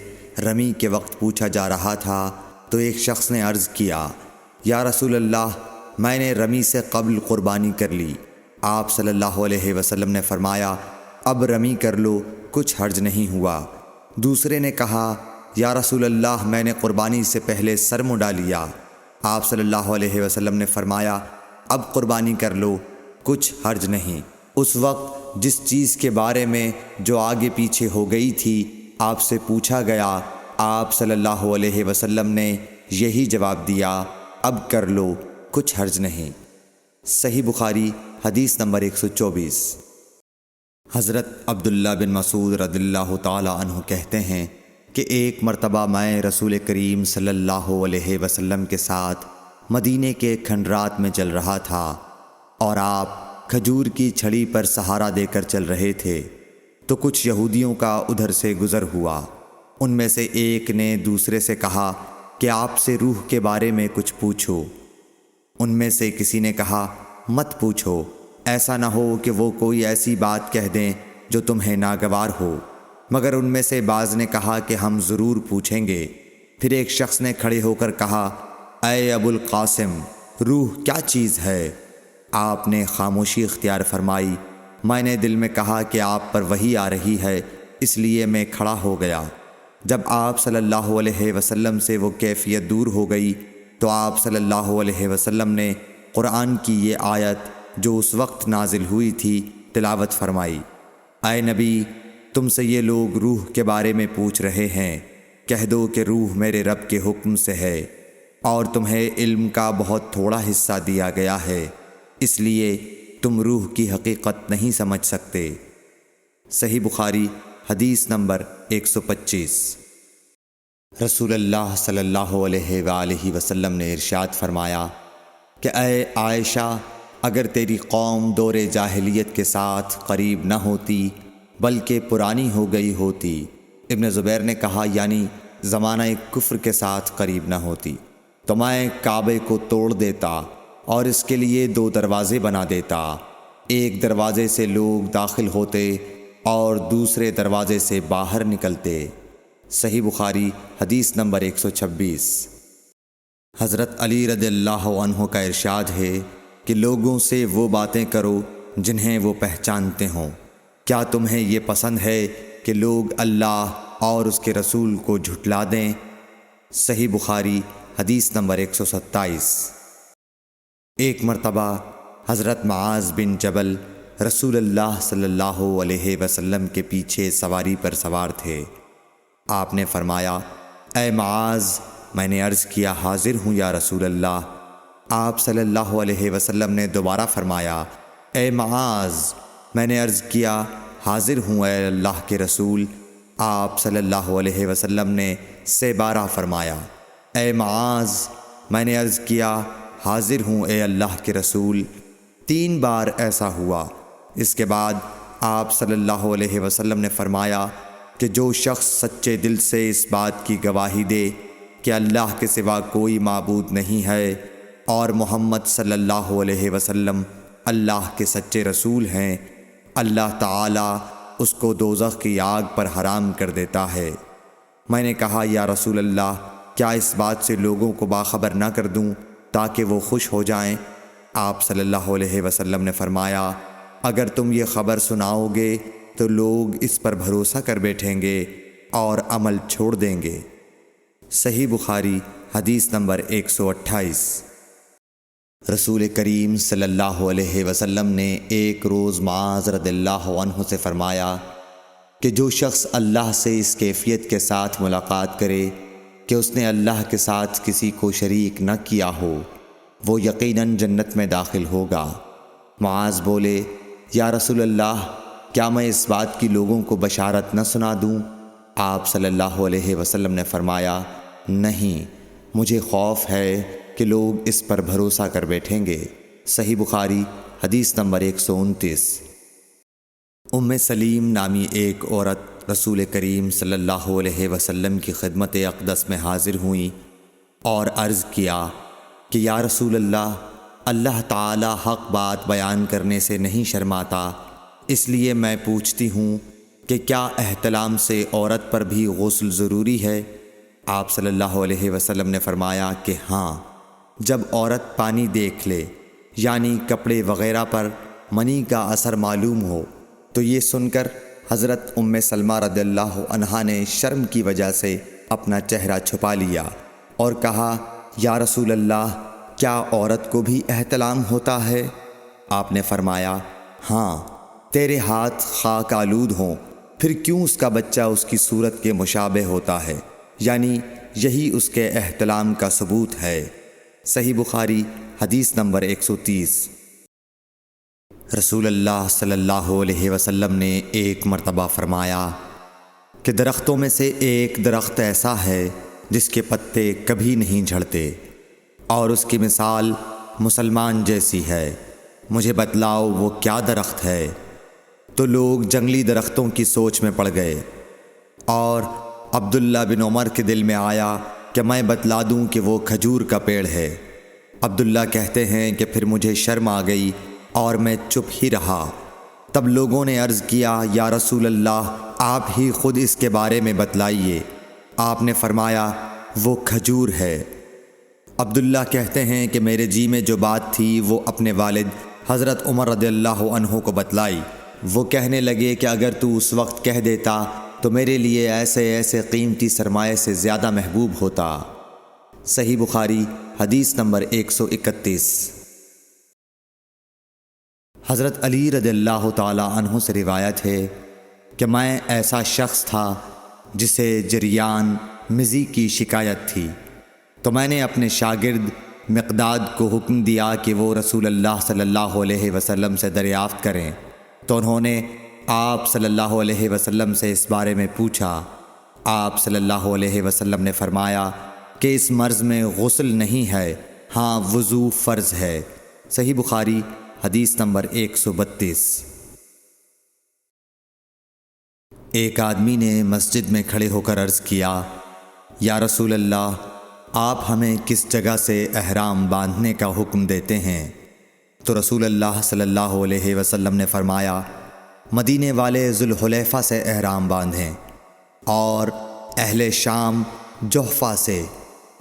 S1: رمی کے وقت پوچھا جا رہا تھا تو ایک شخص نے عرض کیا، یا رسول اللہ، میں نے رمی سے قبل قربانی کر لی۔ آپ صلی اللہ علیہ وسلم نے فرمایا، اب رمی کر لو، کچھ حرج نہیں ہوا۔ دوسرے نے کہا، یا رسول اللہ، میں نے قربانی سے پہلے سر منڈا لیا۔ آپ صلی اللہ علیہ وسلم نے فرمایا، اب قربانی کر لو، کچھ حرج نہیں۔ اس وقت جس چیز کے بارے میں جو آگے پیچھے ہو گئی تھی آپ سے پوچھا گیا، آپ صلی اللہ علیہ وسلم نے یہی جواب دیا، اب کر لو، کچھ حرج نہیں۔ صحیح بخاری حدیث نمبر 124۔ حضرت عبداللہ بن مسعود رضی اللہ تعالی عنہ کہتے ہیں کہ ایک مرتبہ میں رسول کریم صلی اللہ علیہ وسلم کے ساتھ مدینے کے کھنڈرات میں چل رہا تھا اور آپ کھجور کی چھڑی پر سہارا دے کر چل رہے تھے تو کچھ یہودیوں کا ادھر سے گزر ہوا۔ ان میں سے ایک نے دوسرے سے کہا کہ کہ آپ سے روح کے بارے میں کچھ پوچھو۔ ان میں سے کسی نے کہا مت پوچھو، ایسا نہ ہو کہ وہ کوئی ایسی بات کہہ دیں جو تمہیں ناگوار ہو۔ مگر ان میں سے بعض نے کہا کہ ہم ضرور پوچھیں گے۔ پھر ایک شخص نے کھڑے ہو کر کہا اے ابو القاسم، روح کیا چیز ہے؟ آپ نے خاموشی اختیار فرمائی۔ میں نے دل میں کہا کہ آپ پر وحی آ رہی ہے، اس لیے میں کھڑا ہو گیا۔ جب آپ صلی اللہ علیہ وسلم سے وہ کیفیت دور ہو گئی تو آپ صلی اللہ علیہ وسلم نے قرآن کی یہ آیت جو اس وقت نازل ہوئی تھی تلاوت فرمائی۔ اے نبی، تم سے یہ لوگ روح کے بارے میں پوچھ رہے ہیں، کہہ دو کہ روح میرے رب کے حکم سے ہے، اور تمہیں علم کا بہت تھوڑا حصہ دیا گیا ہے، اس لیے تم روح کی حقیقت نہیں سمجھ سکتے۔ صحیح بخاری حدیث نمبر 125۔ رسول اللہ صلی اللہ علیہ وآلہ وسلم نے ارشاد فرمایا کہ اے عائشہ، اگر تیری قوم دور جاہلیت کے ساتھ قریب نہ ہوتی بلکہ پرانی ہو گئی ہوتی۔ ابن زبیر نے کہا یعنی زمانہ کفر کے ساتھ قریب نہ ہوتی، تو میں کعبے کو توڑ دیتا اور اس کے لیے 2 دروازے بنا دیتا، ایک دروازے سے لوگ داخل ہوتے اور دوسرے دروازے سے باہر نکلتے۔ صحیح بخاری حدیث نمبر 126۔ حضرت علی رضی اللہ عنہ کا ارشاد ہے کہ لوگوں سے وہ باتیں کرو جنہیں وہ پہچانتے ہوں۔ کیا تمہیں یہ پسند ہے کہ لوگ اللہ اور اس کے رسول کو جھٹلا دیں؟ صحیح بخاری حدیث نمبر 127۔ ایک مرتبہ حضرت معاذ بن جبل رسول اللہ صلی اللہ علیہ وسلم کے پیچھے سواری پر سوار تھے۔ آپ نے فرمایا اے معاذ، میں نے عرض کیا حاضر ہوں یا رسول اللہ۔ آپ صلی اللہ علیہ وسلم نے دوبارہ فرمایا اے معاذ، میں نے عرض کیا حاضر ہوں اے اللہ کے رسول۔ آپ صلی اللہ علیہ وسلم نے 12 فرمایا اے معاذ، میں نے عرض کیا حاضر ہوں اے اللہ کے رسول۔ 3 بار ایسا ہوا۔ اس کے بعد آپ صلی اللہ علیہ وسلم نے فرمایا کہ جو شخص سچے دل سے اس بات کی گواہی دے کہ اللہ کے سوا کوئی معبود نہیں ہے اور محمد صلی اللہ علیہ وسلم اللہ کے سچے رسول ہیں، اللہ تعالیٰ اس کو دوزخ کی آگ پر حرام کر دیتا ہے۔ میں نے کہا یا رسول اللہ، کیا اس بات سے لوگوں کو باخبر نہ کر دوں تاکہ وہ خوش ہو جائیں؟ آپ صلی اللہ علیہ وسلم نے فرمایا اگر تم یہ خبر سناؤ گے تو لوگ اس پر بھروسہ کر بیٹھیں گے اور عمل چھوڑ دیں گے۔ صحیح بخاری حدیث نمبر 128۔ رسول کریم صلی اللہ علیہ وسلم نے ایک روز معاذ رضی اللہ عنہ سے فرمایا کہ جو شخص اللہ سے اس کیفیت کے ساتھ ملاقات کرے کہ اس نے اللہ کے ساتھ کسی کو شریک نہ کیا ہو، وہ یقیناً جنت میں داخل ہوگا۔ معاذ بولے یا رسول اللہ، کیا میں اس بات کی لوگوں کو بشارت نہ سنا دوں؟ آپ صلی اللہ علیہ وسلم نے فرمایا نہیں، مجھے خوف ہے کہ لوگ اس پر بھروسہ کر بیٹھیں گے۔ صحیح بخاری حدیث نمبر 129۔ ام سلیم نامی ایک عورت رسول کریم صلی اللہ علیہ وسلم کی خدمت اقدس میں حاضر ہوئیں اور عرض کیا کہ یا رسول اللہ، اللہ تعالی حق بات بیان کرنے سے نہیں شرماتا، اس لیے میں پوچھتی ہوں کہ کیا احتلام سے عورت پر بھی غسل ضروری ہے؟ آپ صلی اللہ علیہ وسلم نے فرمایا کہ ہاں، جب عورت پانی دیکھ لے یعنی کپڑے وغیرہ پر منی کا اثر معلوم ہو۔ تو یہ سن کر حضرت ام سلمہ رضی اللہ عنہا نے شرم کی وجہ سے اپنا چہرہ چھپا لیا اور کہا یا رسول اللہ، کیا عورت کو بھی احتلام ہوتا ہے؟ آپ نے فرمایا ہاں، تیرے ہاتھ خاک آلود ہوں، پھر کیوں اس کا بچہ اس کی صورت کے مشابہ ہوتا ہے، یعنی یہی اس کے احتلام کا ثبوت ہے۔ صحیح بخاری حدیث نمبر 130۔ رسول اللہ صلی اللہ علیہ وسلم نے ایک مرتبہ فرمایا کہ درختوں میں سے ایک درخت ایسا ہے جس کے پتے کبھی نہیں جھڑتے اور اس کی مثال مسلمان جیسی ہے، مجھے بتلاؤ وہ کیا درخت ہے؟ تو لوگ جنگلی درختوں کی سوچ میں پڑ گئے اور عبداللہ بن عمر کے دل میں آیا کہ میں بتلا دوں کہ وہ کھجور کا پیڑ ہے۔ عبداللہ کہتے ہیں کہ پھر مجھے شرم آ گئی اور میں چپ ہی رہا۔ تب لوگوں نے عرض کیا، یا رسول اللہ، آپ ہی خود اس کے بارے میں بتلائیے۔ آپ نے فرمایا، وہ کھجور ہے۔ عبداللہ کہتے ہیں کہ میرے جی میں جو بات تھی وہ اپنے والد حضرت عمر رضی اللہ عنہ کو بتلائی۔ وہ کہنے لگے کہ اگر تو اس وقت کہہ دیتا تو میرے لیے ایسے ایسے قیمتی سرمایے سے زیادہ محبوب ہوتا۔ صحیح بخاری حدیث نمبر 131۔ حضرت علی رضی اللہ تعالی عنہ سے روایت ہے کہ میں ایسا شخص تھا جسے جریان مزی کی شکایت تھی، تو میں نے اپنے شاگرد مقداد کو حکم دیا کہ وہ رسول اللہ صلی اللہ علیہ وسلم سے دریافت کریں، تو انہوں نے آپ صلی اللہ علیہ وسلم سے اس بارے میں پوچھا۔ آپ صلی اللہ علیہ وسلم نے فرمایا کہ اس مرض میں غسل نہیں ہے، ہاں وضو فرض ہے۔ صحیح بخاری حدیث نمبر 132۔ ایک آدمی نے مسجد میں کھڑے ہو کر عرض کیا، یا رسول اللہ، آپ ہمیں کس جگہ سے احرام باندھنے کا حکم دیتے ہیں؟ تو رسول اللہ صلی اللہ علیہ وسلم نے فرمایا، مدینے والے ذوالحلیفہ سے احرام باندھیں، اور اہل شام جحفہ سے،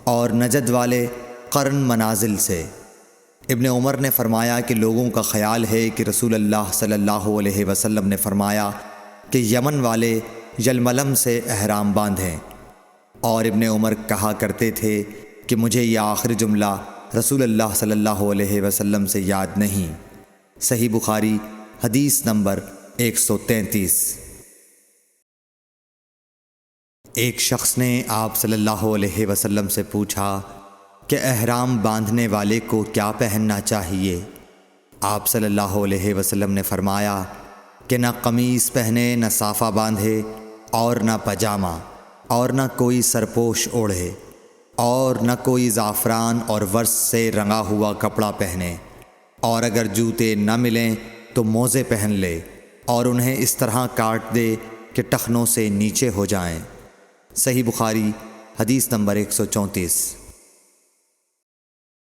S1: اور نجد والے قرن منازل سے۔ ابن عمر نے فرمایا کہ لوگوں کا خیال ہے کہ رسول اللہ صلی اللہ علیہ وسلم نے فرمایا کہ یمن والے یلملم سے احرام باندھیں، اور ابن عمر کہا کرتے تھے کہ مجھے یہ آخری جملہ رسول اللہ صلی اللہ علیہ وسلم سے یاد نہیں۔ صحیح بخاری حدیث نمبر 133۔ ایک شخص نے آپ صلی اللہ علیہ وسلم سے پوچھا کہ احرام باندھنے والے کو کیا پہننا چاہیے؟ آپ صلی اللہ علیہ وسلم نے فرمایا کہ نہ قمیص پہنے، نہ صافہ باندھے، اور نہ پاجامہ، اور نہ کوئی سرپوش اوڑھے، اور نہ کوئی زعفران اور ورس سے رنگا ہوا کپڑا پہنے، اور اگر جوتے نہ ملیں تو موزے پہن لے، اور انہیں اس طرح کاٹ دے کہ ٹخنوں سے نیچے ہو جائیں۔ صحیح بخاری حدیث نمبر 134۔